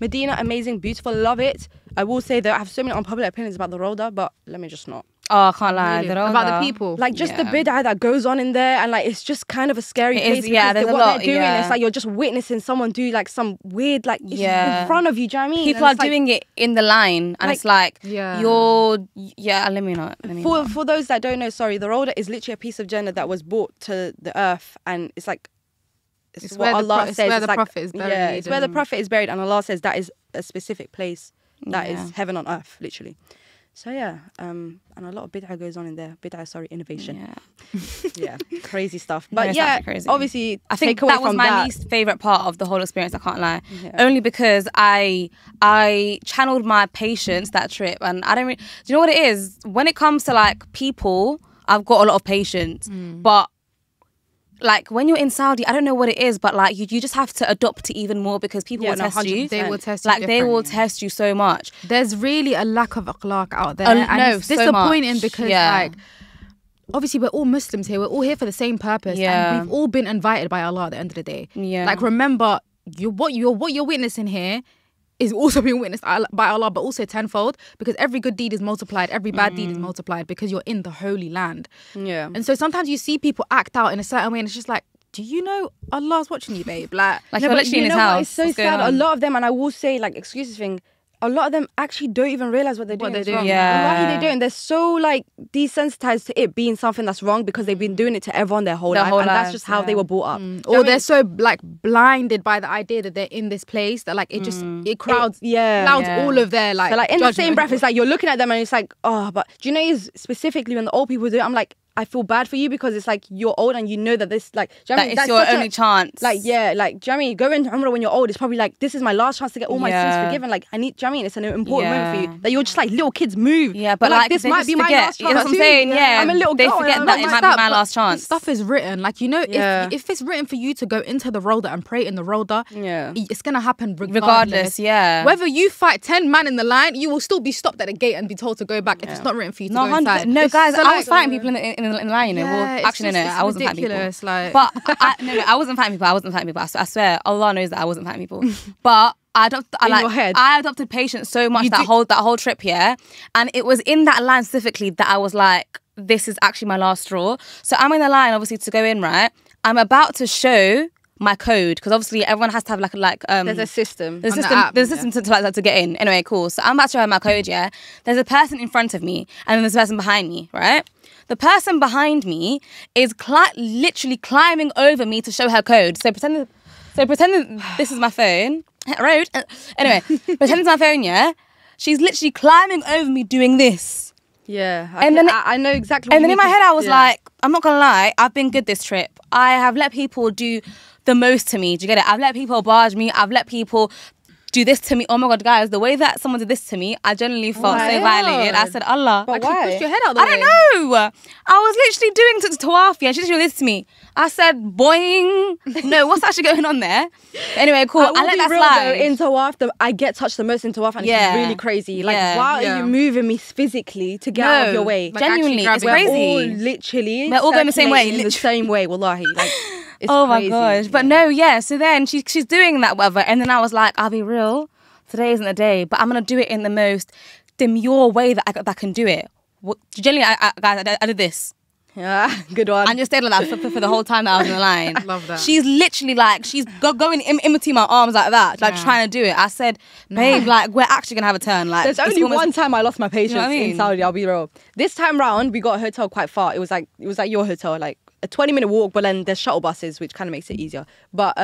Medina, amazing, beautiful, love it. I will say that I have so many unpopular opinions about the Rhoda, but let me just not. Oh, I can't lie. Really? The About Rhoda. the people. Like, just the Yeah. bid'ah that goes on in there, and like, it's just kind of a scary It place. is, yeah, because there's a what lot, they're doing, yeah. it's like you're just witnessing someone do like some weird, like, it's Yeah. in front of you. Do you know what I mean? People And are it's like, doing it in the line, and like- it's like Yeah. let me not. Let me not. For those that don't know, sorry, the Rhoda is literally a piece of Jannah that was brought to the earth, and it's like It's what where the Allah it's says. where It's the like, Prophet is buried. yeah, it's where the and- Prophet is buried, and Allah says that is a specific place that is Yeah. heaven on earth, literally. So yeah, and a lot of bid'ah goes on in there. Bid'ah, sorry, innovation. Yeah. Yeah, crazy stuff. No, But it's yeah, actually crazy. obviously, I think take away that was from my that. least favorite part of the whole experience. I can't lie, Yeah. only because I channeled my patience that trip, and I don't. Do you know what it is? When it comes to like people, I've got a lot of patience, but like when you're in Saudi, I don't know what it is, but like you just have to adopt to even more because people Yeah, will no, test you. 100%. They will test you Like they will differently. test you so much. There's really a lack of akhlaq out there. Oh, and no, it's so disappointing much. because Yeah. like obviously we're all Muslims here. We're all here for the same purpose. Yeah. And we've all been invited by Allah at the end of the day. Yeah. Like remember what you're witnessing here is also being witnessed by Allah, but also tenfold, because every good deed is multiplied, every bad deed is multiplied because you're in the holy land. Yeah. And so sometimes you see people act out in a certain way and it's just like, do you know Allah's watching you, babe? Like Like No, you're but literally in you his know what? house. It's so What's going sad. A on? lot of them, and I will say, like, excuses thing, a lot of them actually don't even realize what they're doing. they're is doing. wrong. Yeah. Wallahi, they don't. They're so like desensitized to it being something that's wrong because they've been doing it to everyone their whole Their life, whole and that's lives, just how they yeah. were brought up. or they're so like blinded by the idea that they're in this place that like it just it crowds clouds Yeah. all of their like So like in the same judgment. breath, it's like you're looking at them and it's like, oh, but do you know, is specifically when the old people do it, I'm like, I feel bad for you because it's like you're old and you know that this like do you know what I mean? It's That's your such only chance. Like yeah, like do you know what I mean? Going to Umrah when you're old is probably like this is my last chance to get all my sins Yeah. forgiven. Like I need, do you know what I mean? It's an important moment for Yeah. you that you're just like little kids move. Yeah, but like this they might just be my forget. last chance. That's what I'm too. saying. Yeah, I'm a little they girl. forget and that I'm it like, might be my last chance. Stuff is written. Like, you know, Yeah. if it's written for you to go into the roda and pray in the roda, Yeah. it's gonna happen Regardless, yeah. Whether you fight 10 man in the line, you will still be stopped at the gate and be told to go back if it's not written for you to No, go inside. no, It's guys, so, I like, was fighting people in the line, you know. Yeah, Well, it's actually, no, just- I wasn't fighting people. ridiculous, like- But I wasn't fighting people. I swear, Allah knows that I wasn't fighting people. But your head. I adopted patience so much that whole trip, yeah. And it was in that line specifically that I was like, this is actually my last straw. So I'm in the line, obviously, to go in, right? I'm about to show my code because obviously everyone has to have like There's a system. There's On the system, app, there's a system to get in. Anyway, cool. So I'm about to show her my code, yeah. There's a person in front of me and then there's a person behind me, right? The person behind me is literally climbing over me to show her code. So pretending this is my phone. Anyway, pretending it's my phone, yeah. She's literally climbing over me doing this. Yeah. I know exactly what And you then in mean, my head, I was 'cause- like, I'm not gonna lie, I've been good this trip. I have let people do the most to me. Do you get it? I've let people barge me. I've let people do this to me. Oh my God, guys, the way that someone did this to me, I genuinely felt my so violated. I God. said, Allah. But Like, you why? pushed your head out the way. I don't know. I was literally doing Tawafi and she literally did this to me. I said, boing. No, what's actually going on there? Anyway, cool. I will let be that real slide. though, in Tawaf, I get touched the most in Tawaf and Yeah. it's really crazy. Like, Yeah. why Yeah. are you moving me physically to get out of your way? Like, Genuinely, actually it's grabbing- We're all crazy. literally We're all going the same way, circulating in the same way, wallahi. Like, it's Oh crazy. my gosh. But no, yeah. So then she's doing that, whatever. And then I was like, I'll be real. Today isn't the day, but I'm going to do it in the most demure way that I can do it. Generally, guys, I did this. Yeah, good one. And just stayed like that for the whole time that I was in the line. Love that. She's literally like, she's going in between my arms like that, like trying to do it. I said, babe, like, we're actually going to have a turn. Like, There's it's only almost- one time I lost my patience You know what I mean? in Saudi, I'll be real. This time round, we got a hotel quite far. It was like your hotel, like a 20-minute walk, but then there's shuttle buses, which kind of makes it easier. But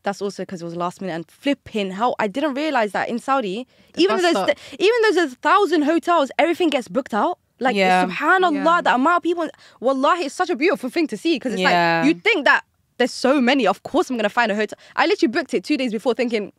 that's also because it was last minute and flipping hell. I didn't realize that in Saudi, even bus though stop. there's 1,000 hotels, everything gets booked out. Like, Yeah. subhanallah, Yeah. the amount of people, wallahi, it's such a beautiful thing to see because it's Yeah. like, you'd think that there's so many, of course I'm going to find a hotel. I literally booked it 2 days before thinking,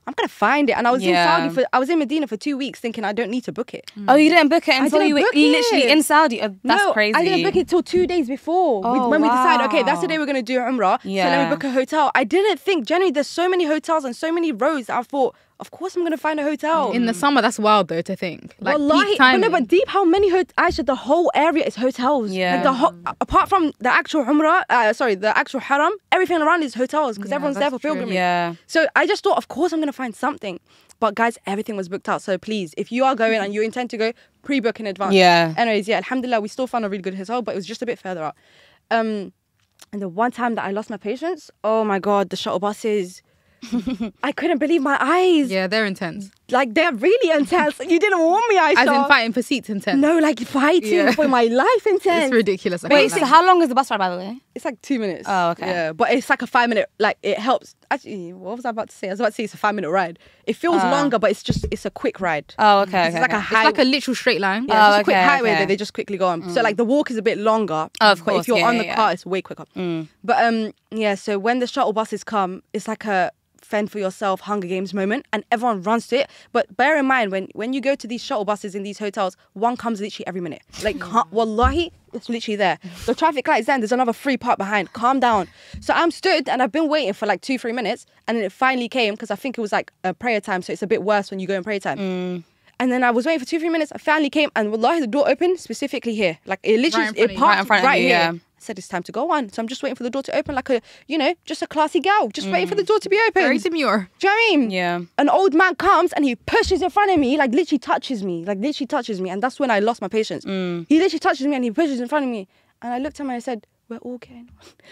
I'm going to find it. And I was Yeah. I was in Medina for 2 weeks thinking I don't need to book it. Oh, you didn't book it until didn't you were book literally it. in Saudi. Oh, that's No, crazy. I didn't book it till 2 days before. Oh, When we decided, okay, that's the wow. day we're going to do Umrah. So let Yeah. me book a hotel. I didn't think, generally, there's so many hotels and so many roads that I thought, of course I'm going to find a hotel. In the summer, that's wild though to think. Like, Wallahi, peak but timing. no, but deep, how many Aisha, the whole area is hotels. Yeah. Like apart from the actual Umrah, the actual Haram, everything around is hotels because everyone's there for that's true. pilgrimage. Yeah. So I just thought, of course I'm going to find something. But guys, everything was booked out. So please, if you are going and you intend to go, pre-book in advance. Yeah. Anyways, yeah, alhamdulillah, we still found a really good hotel, but it was just a bit further out. And the one time that I lost my patience, oh my God, the shuttle buses. I couldn't believe my eyes. Yeah, they're intense. Like, they're really intense. You didn't warn me, Aisha. As in fighting for seats intense. No, like fighting Yeah. for my life intense. It's ridiculous. I Wait, can't so lie. how long is the bus ride, by the way? It's like 2 minutes. Oh, okay. Yeah, but it's like a 5-minute, like it helps. Actually, what was I about to say? I was about to say it's a 5-minute ride. It feels longer, but it's a quick ride. Oh, okay. It's okay, like a okay. It's high. like a literal straight line. Yeah, it's just Oh, a quick okay, highway okay. that they just quickly go on. So like the walk is a bit longer. Oh, of But course, if you're yeah, on the yeah, car, it's way quicker. But yeah, so when the shuttle buses come, it's like a fend for yourself Hunger Games moment and everyone runs to it. But bear in mind, when you go to these shuttle buses in these hotels, one comes literally every minute. Like, wallahi, it's literally there. The traffic light is there and there's another free part behind. Calm down. So I'm stood and I've been waiting for like 2-3 minutes and then it finally came because I think it was like a prayer time. So it's a bit worse when you go in prayer time. And then I was waiting for 2-3 minutes. I finally came and wallahi, the door opened specifically here. Like it literally, Right in front of it you. parked Right in front of you, here. yeah. I said, it's time to go on. So I'm just waiting for the door to open like just a classy gal. Just waiting for the door to be open. Very demure. Do you know what I mean? Yeah. An old man comes and he pushes in front of me, like literally touches me. And that's when I lost my patience. He literally touches me and he pushes in front of me. And I looked at him and I said, we're all getting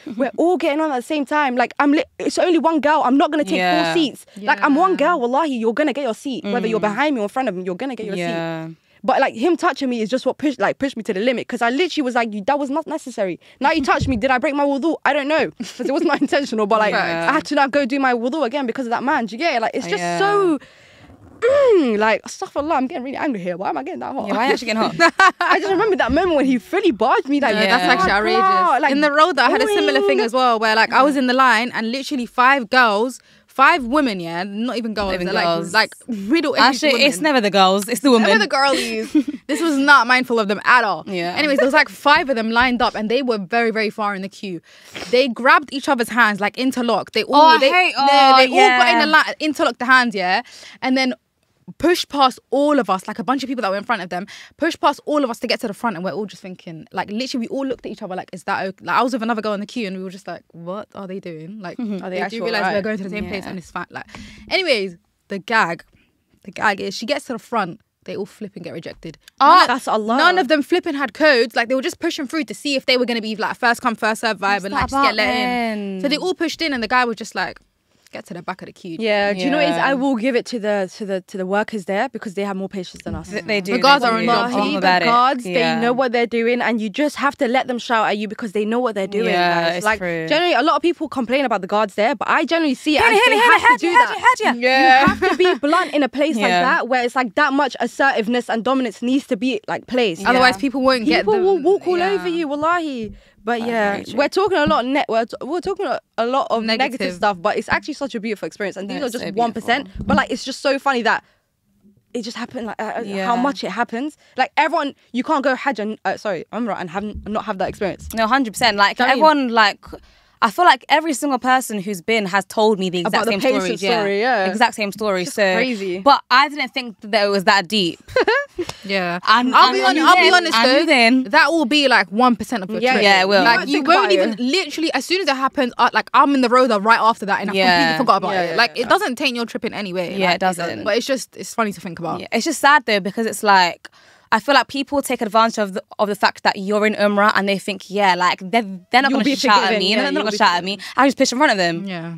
on. We're all getting on at the same time. Like, it's only one girl. I'm not going to take Yeah. 4 seats. Like, I'm one Yeah. girl. Wallahi, you're going to get your seat. Whether you're behind me or in front of me, you're going to get your Yeah. seat. But like him touching me is just what pushed me to the limit because I literally was like, that was not necessary. Now you touched me, did I break my wudu? I don't know because it was not intentional. But like Yeah. I had to now go do my wudu again because of that man. Do you get it? Like it's just Yeah. so like, astaghfirullah, I'm getting really angry here. Why am I getting that hot? Yeah, why are you actually getting hot? I just remember that moment when he fully barged me. Like, Yeah, that's Yeah. actually "Oh, outrageous. God," like, in the road, I had a similar thing boing. as well, where like I was in the line and literally 5 women, yeah, not even girls, even they're girls. like middle-aged Actually, women. it's never the girls, it's the women. Never the girlies. This was not mindful of them at all. Yeah. Anyways, there was like 5 of them lined up, and they were very, very far in the queue. They grabbed each other's hands, like interlocked. They all, I they, hate- they all got in yeah. the line, interlocked the hands, yeah, and then pushed past all of us, like a bunch of people that were in front of them, pushed past all of us to get to the front, and we're all just thinking, like, literally, we all looked at each other like, is that okay? Like, I was with another girl in the queue, and we were just like, what are they doing? Like, Are they do actually you realize alright? we're going to the same place Yeah. and it's fine? Like, anyways, the gag is she gets to the front, they all flip and get rejected. That's Allah. None of them flipping had codes. Like, they were just pushing through to see if they were going to be like first come first serve vibe and like that just get about let in. then? So they all pushed in, and the guy was just like, get to the back of the queue. Yeah, do you know what it is? Yeah. I will give it to the workers there because they have more patience than us. They do. The guards they are on do. job. I'm Wallahi, the about it. guards, Yeah. they know what they're doing, and you just have to let them shout at you because they know what they're doing. Yeah, guys. it's like true. generally, a lot of people complain about the guards there, but I generally see it as Henny, they Henny, have to do that. had you. You have to be blunt in a place like Yeah. that where it's like that much assertiveness and dominance needs to be like placed. Yeah. Otherwise, people won't get People the, will walk all yeah. over you, wallahi. But yeah, very true. we're talking a lot. We're talking a lot of negative Negative. stuff, but it's actually such a beautiful experience. And No, these are it's just so 1%. But like, it's just so funny that it just happened. Like Yeah. how much it happens. Like everyone, you can't go Hajj and Umrah and not have that experience. No, 100%. Like, Do you know what I mean? everyone, like, I feel like every single person who's been has told me the exact About the same patient stories. story, yeah. Exact same story. It's just So crazy. But I didn't think that it was that deep. Yeah, And- I'll be and honest and though. then- That will be like 1% of your Yeah, trip. yeah, it will. Like You you think won't about even it. literally as soon as it happens. Like I'm in the road right after that, and I Yeah. completely forgot about Yeah, it. yeah, Like yeah. it doesn't taint your trip in any way. Yeah, Like, it doesn't. But it's funny to think about. Yeah, it's just sad though because it's like I feel like people take advantage of the fact that you're in Umrah and they think like they're not You'll going to be shout at forgiven, me. yeah, They're not you'll going to be shout at me. I just push in front of them. Yeah.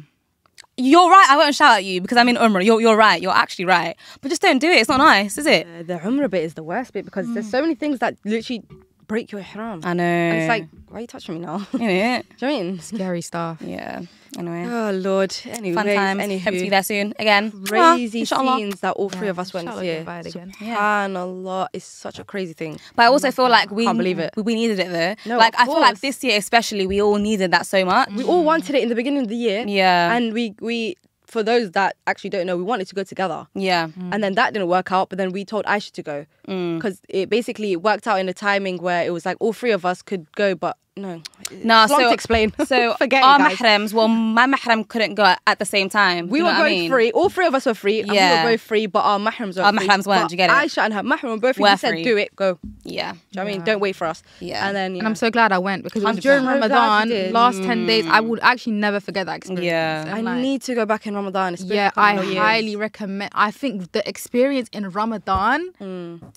You're right. I won't shout at you because I'm in Umrah. You're right. You're actually right. But just don't do it. It's not nice, is it? The Umrah bit is the worst bit because there's so many things that literally break your ihram. I know. And it's like, why are you touching me now? Do Yeah. you know what I mean? Scary stuff. Yeah. Anyway. Oh Lord. Anyway, Fun times. anywho. Hope to be there soon again. Crazy Inshallah. scenes that all three of us went Inshallah, to get see. by it again. Subhanallah, it's such a crazy thing. But I also feel like we Can't believe it. We needed it though. No, like of I feel like course. this year especially we all needed that so much. We all wanted it in the beginning of the year. Yeah. And we for those that actually don't know, we wanted to go together. Yeah. And then that didn't work out, but then we told Aisha to go. Because it basically worked out in a timing where it was like all three of us could go, but no. No, It's long so to explain. So Forget our it, guys. mahrams, well, my mahram couldn't go at the same time. We You were know what I both mean? free. All three of us were free. And Yeah. we were both free, but our mahrams weren't Our free. mahrams weren't, But do you get it? Aisha and her mahram were both free. Were We said, free. do it, go. Yeah. Do you know what I mean? Don't wait for us. Yeah. And then, And I'm so glad I went because it was 100%. during I'm glad you Ramadan, did. last 10 days. I would actually never forget that experience. Yeah. I And, need to go back in Ramadan. It's been Yeah, a couple I of years. highly recommend. I think the experience in Ramadan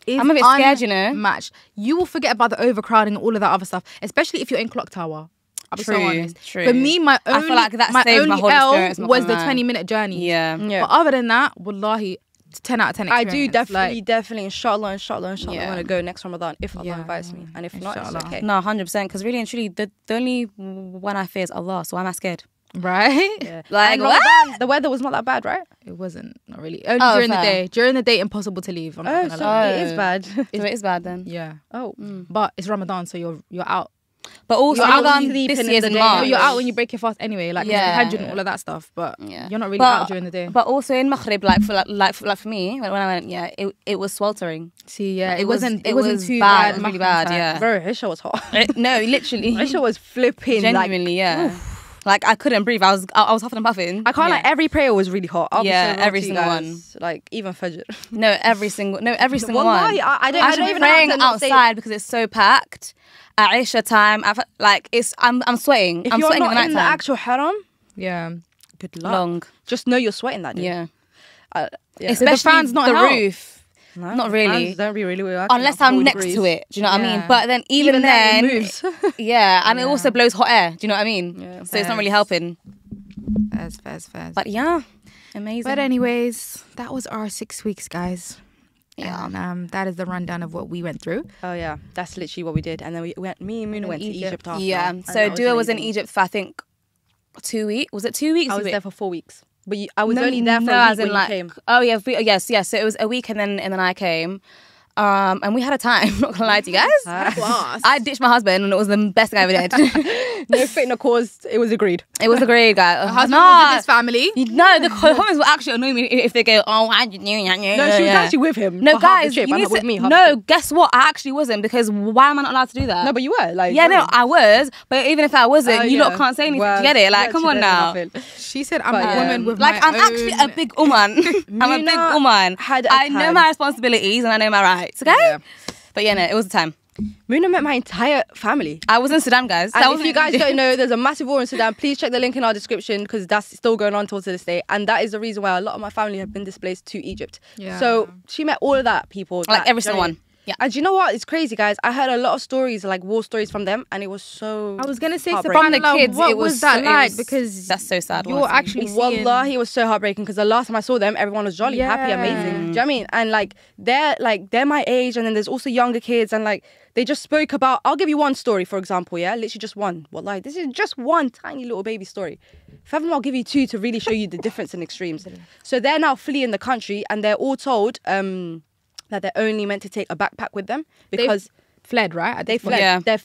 is I'm a bit scared, you know. unmatched. You will forget about the overcrowding and all of that other stuff, especially if you're in Clock Tower. I'll be so True, honest. true. For me, my I only, feel like that my saved my only whole L experience, I'm not was gonna the lie. 20-minute journey. Yeah. Yeah. But other than that, wallahi, 10 out of 10 I experience. do definitely, inshallah, I Yeah. want to go next Ramadan if Allah Yeah. invites me. And if not, it's Inshallah. okay. No, 100%. Because really and truly, the only one I fear is Allah. So why am I scared? Right? Yeah. Like, And what? Ramadan, the weather was not that bad, right? It wasn't, not really. Only Oh, during the fair. day. During the day, impossible to leave. I'm not Oh, gonna so lie. it is bad. So it is bad then. Yeah. Oh. But it's Ramadan, so you're out. But also, You're out Ramadan sleeping this in year's the in day. March. No, you're out when you break your fast anyway, like Yeah. Hajj and all of that stuff. But you're not really But- out during the day. But also in Maghrib, like for me, when I went, it was sweltering. See, yeah, It it wasn't was too bad. bad. It was really Mahram bad, time. yeah. Bro, Isha was hot. No, literally. Isha was flipping. Genuinely, yeah. Like I couldn't breathe. I was huffing and puffing. I can't Yeah. like every prayer was really hot. I'll be Yeah, so real every to you single guys. Like even Fajr. No, every single Wallahi, one. I don't Actually, even know how praying to not say- outside because it's so packed. At Aisha time, I'm sweating. If I'm you're sweating not in the in the nighttime. actual haram, Yeah. good luck. Long. Just know you're sweating that day. Yeah. Yeah. Especially fan's not the help. roof. No, not really. fans don't be really working Unless at I'm 40 next degrees. to it. Do you know what I Yeah. mean? But then even then then, it moves. yeah, and it also blows hot air. Do you know what I mean? Yeah. So it's not really helping. Fairs. But yeah, amazing. But anyways, that was our 6 weeks, guys. Yeah. And that is the rundown of what we went through. Oh yeah, that's literally what we did, and then me and Muna went to Egypt. Egypt after. Yeah. and So that Dua was in amazing. Egypt for I think 2 weeks. Was it 2 weeks? I was Wait. there for 4 weeks. But I was only there for a week when you came. Oh yeah, yes. So it was a week, and then I came. And we had a time, not gonna lie to you guys. I ditched my husband and it was the best thing I ever did. No fate, no cause, it was agreed. It was agreed, guys. Her husband was with his family. No, the comments will actually annoy me if they go, oh, why did you? No, she was actually with him. No, for half the guys, trip, you and need with to, me. half the no, trip. guess what? I actually wasn't, because why am I not allowed to do that? No, but you were. Like, yeah, no, I was. But even if I wasn't, you lot can't say anything. Well, Do you get it? Like, yeah, come she on did now. nothing. She said, I'm But, a woman with Like, my I'm own... actually a big woman. I'm a big Mina woman. had a I know time. my responsibilities and I know my rights, okay? Yeah. But yeah, no, it was a time. Muna met my entire family. I was in Sudan, guys. And if you guys don't know, there's a massive war in Sudan. Please check the link in our description because that's still going on till to this day. And that is the reason why a lot of my family have been displaced to Egypt. Yeah. So she met all of that people. Like every single one. Yeah. And do you know what? It's crazy, guys. I heard a lot of stories, like war stories from them, and it was so. I was going to say, heartbreaking. From the subhanallah, kids, what it was was that so- it like? was- Because that's so sad, you're honestly. actually seeing... Wallahi, it was so heartbreaking because the last time I saw them, everyone was jolly, happy, Yeah. amazing. Do you know what I mean? And like they're my age, and then there's also younger kids, and like they just spoke about. I'll give you one story, for example. Yeah, literally just one. Wallahi, this is just one tiny little baby story. If ever, I'll give you two to really show you the difference in extremes. So they're now fleeing the country, and they're all told that they're only meant to take a backpack with them because. fled, right? At They this point. fled. Yeah.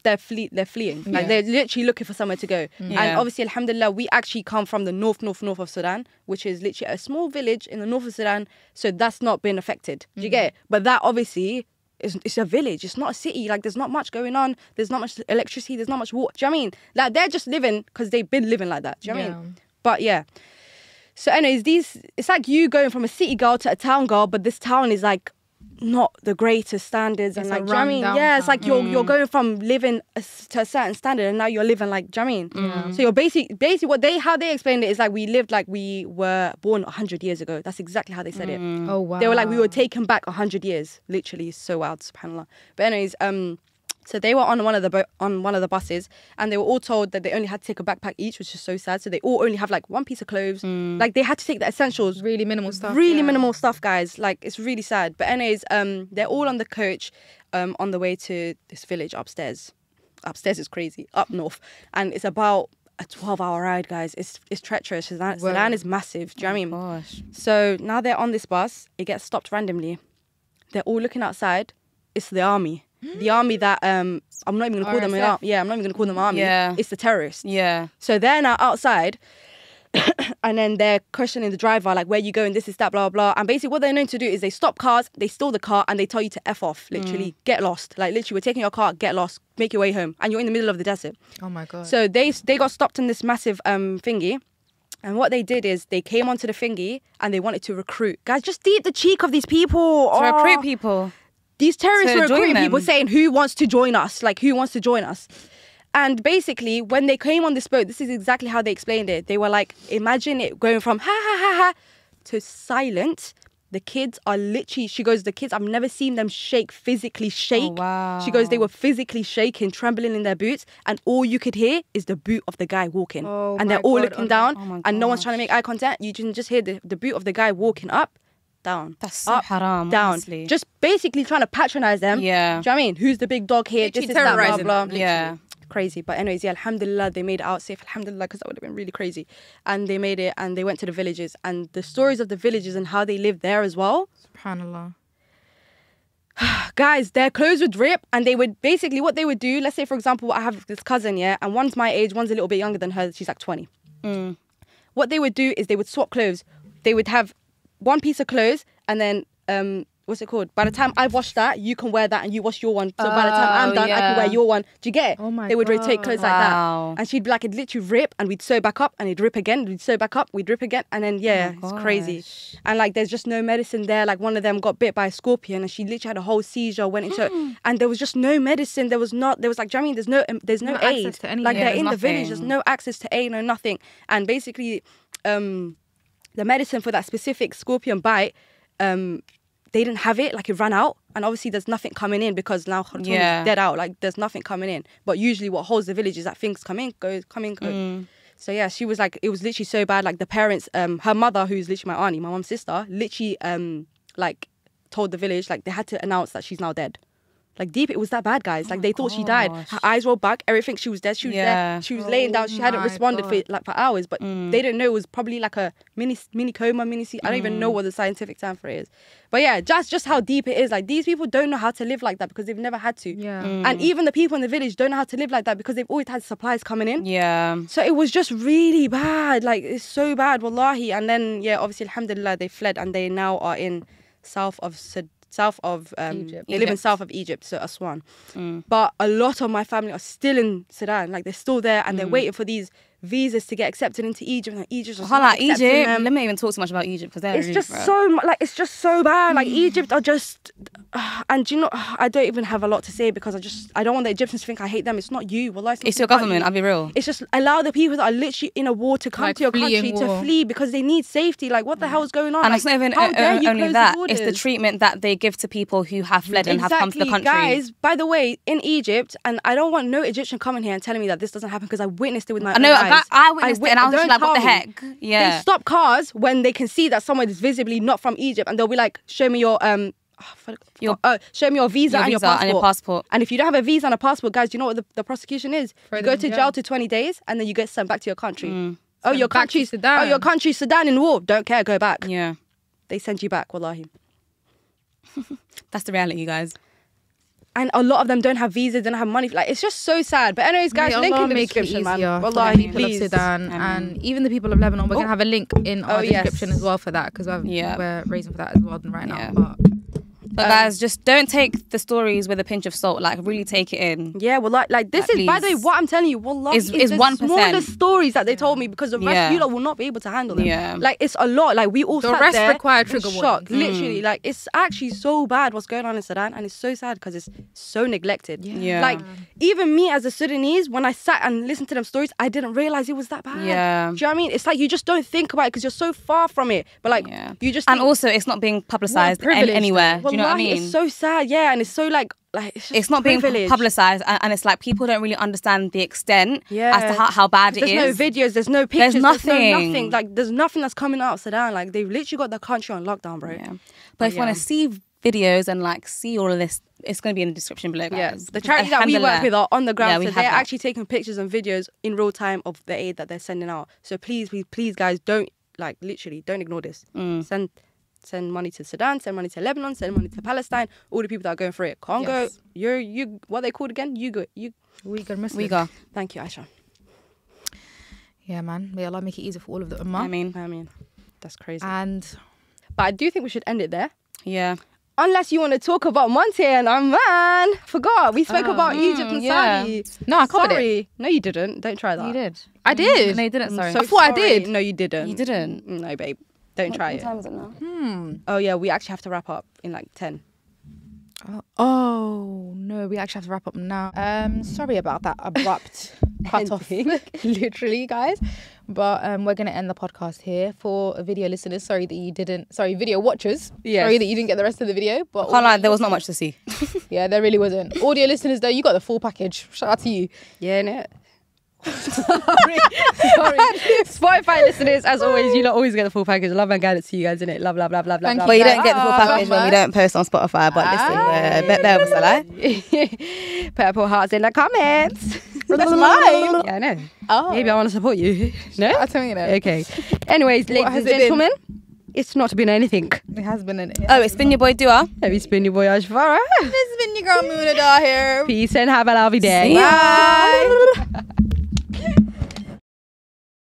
They're fleeing. Like Yeah. they're literally looking for somewhere to go. And Yeah. obviously, alhamdulillah, we actually come from the north of Sudan, which is literally a small village in the north of Sudan. So that's not been affected. Do you get it? But that obviously it's a village. It's not a city. Like there's not much going on. There's not much electricity. There's not much water. Do you know what I mean? Like they're just living because they've been living like that. Do you know what I mean? But yeah. So anyways, it's like you going from a city girl to a town girl, but this town is like not the greatest standards and It's a like, do you know what I mean? run-down Yeah, it's town. like you're going from living to a certain standard and now you're living like, do you know what I mean? So you're basically how they explained it is like we lived like we were born 100 years ago. That's exactly how they said it. Oh, wow. They were like we were taken back 100 years. Literally, so wild, subhanallah. But anyways, so they were on one of the buses, and they were all told that they only had to take a backpack each, which is so sad. So they all only have like one piece of clothes. Like they had to take the essentials. Really minimal stuff. Really yeah. minimal stuff, guys. Like it's really sad. But anyways, they're all on the coach, on the way to this village upstairs. Upstairs is crazy, up north, and it's about a 12-hour ride, guys. It's treacherous. Sudan is massive. Do you know what I mean? Gosh. So now they're on this bus. It gets stopped randomly. They're all looking outside. It's the army. The army that I'm not even gonna call them an RSF. army. Yeah, I'm not even gonna call them army. Yeah. It's the terrorists. Yeah. So they're now outside, and then they're questioning the driver, like, where you going? This is that, blah, blah. And basically what they're known to do is they stop cars, they steal the car, and they tell you to F off, literally. Get lost. Like, literally, we're taking your car, get lost, make your way home. And you're in the middle of the desert. Oh my God. So they got stopped in this massive thingy. And what they did is they came onto the thingy and they wanted to recruit. Guys, just the cheek of these people. To Oh. recruit people. These terrorists To were join recruiting people them. saying, who wants to join us? Like, who wants to join us? And basically, when they came on this boat, this is exactly how they explained it. They were like, imagine it going from ha, ha, ha, ha, to silent. The kids are literally, she goes, the kids, I've never seen them physically shake. Oh, wow. She goes, they were physically shaking, trembling in their boots. And all you could hear is the boot of the guy walking. Oh, and they're my all God. looking down. Oh, my and no one's gosh. trying to make eye contact. You can just hear the boot of the guy walking up. Down. That's so up, haram, down. honestly. Just basically trying to patronize them. Yeah. Do you know what I mean? Who's the big dog here? Literally This is that, blah, terrorizing blah. them, Yeah. Crazy. But anyways, yeah, alhamdulillah, they made it out safe. Alhamdulillah, because that would have been really crazy. And they made it and they went to the villages. And the stories of the villages and how they lived there as well. SubhanAllah. Guys, their clothes would rip and they would basically, what they would do, let's say, for example, I have this cousin, yeah, and one's my age, one's a little bit younger than her. She's like 20. What they would do is they would swap clothes. They would have one piece of clothes and then what's it called? By the time I've washed that, you can wear that and you wash your one. So by the time I'm Oh, done, I can wear yeah. your one. Do you get it? Oh my They would rotate clothes like Wow. that. And she'd be like, it'd literally rip and we'd sew back up and it'd rip again. We'd sew back up, we'd rip again. And then, yeah, Oh it's my crazy. gosh. And like, there's just no medicine there. Like one of them got bit by a scorpion and she literally had a whole seizure, went into, and there was just no medicine. There was like, do you know what I mean? There's no No aid. access to anything. Like Yeah, they're there's in the village, nothing. there's no access to aid, no nothing. And basically, the medicine for that specific scorpion bite, they didn't have it, like it ran out. And obviously there's nothing coming in because now Khartoum Yeah. is dead out. Like there's nothing coming in. But usually what holds the village is that things come in, go. So yeah, she was like, it was literally so bad. Like the parents, her mother, who's literally my auntie, my mum's sister, literally like told the village, like they had to announce that she's now dead. Like deep, it was that bad, guys. Like they thought she died. Her eyes rolled back. Everything. She was dead. She was there. She was laying down. She hadn't my responded God. for hours. But they didn't know it was probably like a mini coma, mini C. I don't even know what the scientific term for it is. But yeah, just how deep it is. Like these people don't know how to live like that because they've never had to. Yeah. And even the people in the village don't know how to live like that because they've always had supplies coming in. Yeah. So it was just really bad. Like it's so bad, wallahi. And then yeah, obviously, alhamdulillah, they fled and they now are in south of Egypt. They live in south of Egypt, so Aswan. But a lot of my family are still in Sudan. Like they're still there and they're waiting for these visas to get accepted into Egypt. And Egypt just not accepting Egypt. them. Let me even talk too much about Egypt because they're It's really just rough. it's just so bad. Like Egypt are just, and do you know, I don't even have a lot to say because I don't want the Egyptians to think I hate them. It's not you. Wallahi, It's your government, I'll be real. It's just allow the people that are literally in a war to come Like to your country fleeing to war. flee because they need safety. Like what the hell is going on? And Like, it's not even how dare you only close that, the it's the borders? treatment that they give to people who have fled and have come to the country. Guys, by the way, in Egypt, and I don't want no Egyptian coming here and telling me that this doesn't happen because I witnessed it with my I know, own eyes. I witnessed it and I was just don't like, what the tell me. heck? Yeah. They stop cars when they can see that someone is visibly not from Egypt and they'll be like, show me your show me your visa, and your passport. And if you don't have a visa and a passport, guys, do you know what the prosecution is? Throw You them go in to jail. jail to 20 days and then you get sent back to your country. Oh, Sent your back to country's Sudan. Oh, your country's Sudan in war. Don't care, go back. Yeah. They send you back, wallahi. That's the reality, you guys. And a lot of them don't have visas, don't have money. Like, it's just so sad. But anyways, guys, May link Allah in the make it description, man. easier for the Wallahi, people of please. Sudan and even the people of Lebanon. We're gonna have a link in our yes. description as well for that because we're raising for that as well right now. Yeah. But guys, just don't take the stories with a pinch of salt. Like, really take it in. Yeah, well, like this Like, is, by the way, please. what I'm telling you, wallahi, Is the 1%. smallest stories that they told me because the rest Yeah. you lot will not be able to handle them. Yeah. Like, it's a lot. Like, we all The sat rest there require in trigger shock. warnings. Literally, like, it's actually so bad what's going on in Sudan, and it's so sad because it's so neglected. Yeah. Like, even me as a Sudanese, when I sat and listened to them stories, I didn't realize it was that bad. Yeah. Do you know what I mean? It's like you just don't think about it because you're so far from it. But like, you just And think, also, it's not being publicized what a privilege, anywhere. though. Do you know what I Wallahi, mean? It's so sad, yeah, and it's so like it's not being privilege. publicized, and it's like people don't really understand the extent Yeah. as to how bad it is. There's no videos, there's no pictures, There's nothing. nothing. Like, there's nothing that's coming out of Sudan. Like, they've literally got the country on lockdown, bro. Yeah. But if you want to see videos and like see all of this, it's going to be in the description below, guys. Yeah, the charities that we work with are on the ground, Yeah, we so have they're that. actually taking pictures and videos in real time of the aid that they're sending out. So please, guys, don't, like, literally, don't ignore this. Send money to Sudan, send money to Lebanon, send money to Palestine, all the people that are going through it. Congo, Yes. you what they called again? Uyghur Muslim. We go. Thank you, Aisha. Yeah, man. May Allah make it easy for all of the ummah. I mean, That's crazy. And But I do think we should end it there. yeah. Unless you want to talk about Monte and Amman. Forgot. We spoke about Egypt and yeah. Saudi. no, I covered it. Sorry. No, you didn't. Don't try that. You did. I did. No, you didn't. Sorry. So I thought I sorry. did. No, you didn't. You didn't. No, babe. Don't try it. What time is it now? Oh, yeah. We actually have to wrap up in like 10. Oh no, we actually have to wrap up now. Sorry about that abrupt cut off, literally, guys. But we're gonna end the podcast here for video listeners. Sorry that you didn't. Sorry, video watchers. Yes. Sorry that you didn't get the rest of the video. But Can't lie, there was not much to see. yeah, there really wasn't. Audio listeners, though, you got the full package. Shout out to you. Yeah, innit? Sorry. Spotify listeners, as always, you lot always get the full package. Love and guidance to you guys, innit? Love, love, love, love, Thank love. But you guys. don't get the full package when we don't post on Spotify. But listen, bear with us, alright? Put up hearts in the comments. That's mine. Yeah, I know. Oh. Maybe I want to support you. No? I'll tell you that. Okay. Anyways, ladies has and it been? gentlemen, it's not been anything. It has been an. Oh, it's been your boy Dua. Have you spin your voyage for It's been your girl Munada here. Peace and have a lovely day. See ya. Bye.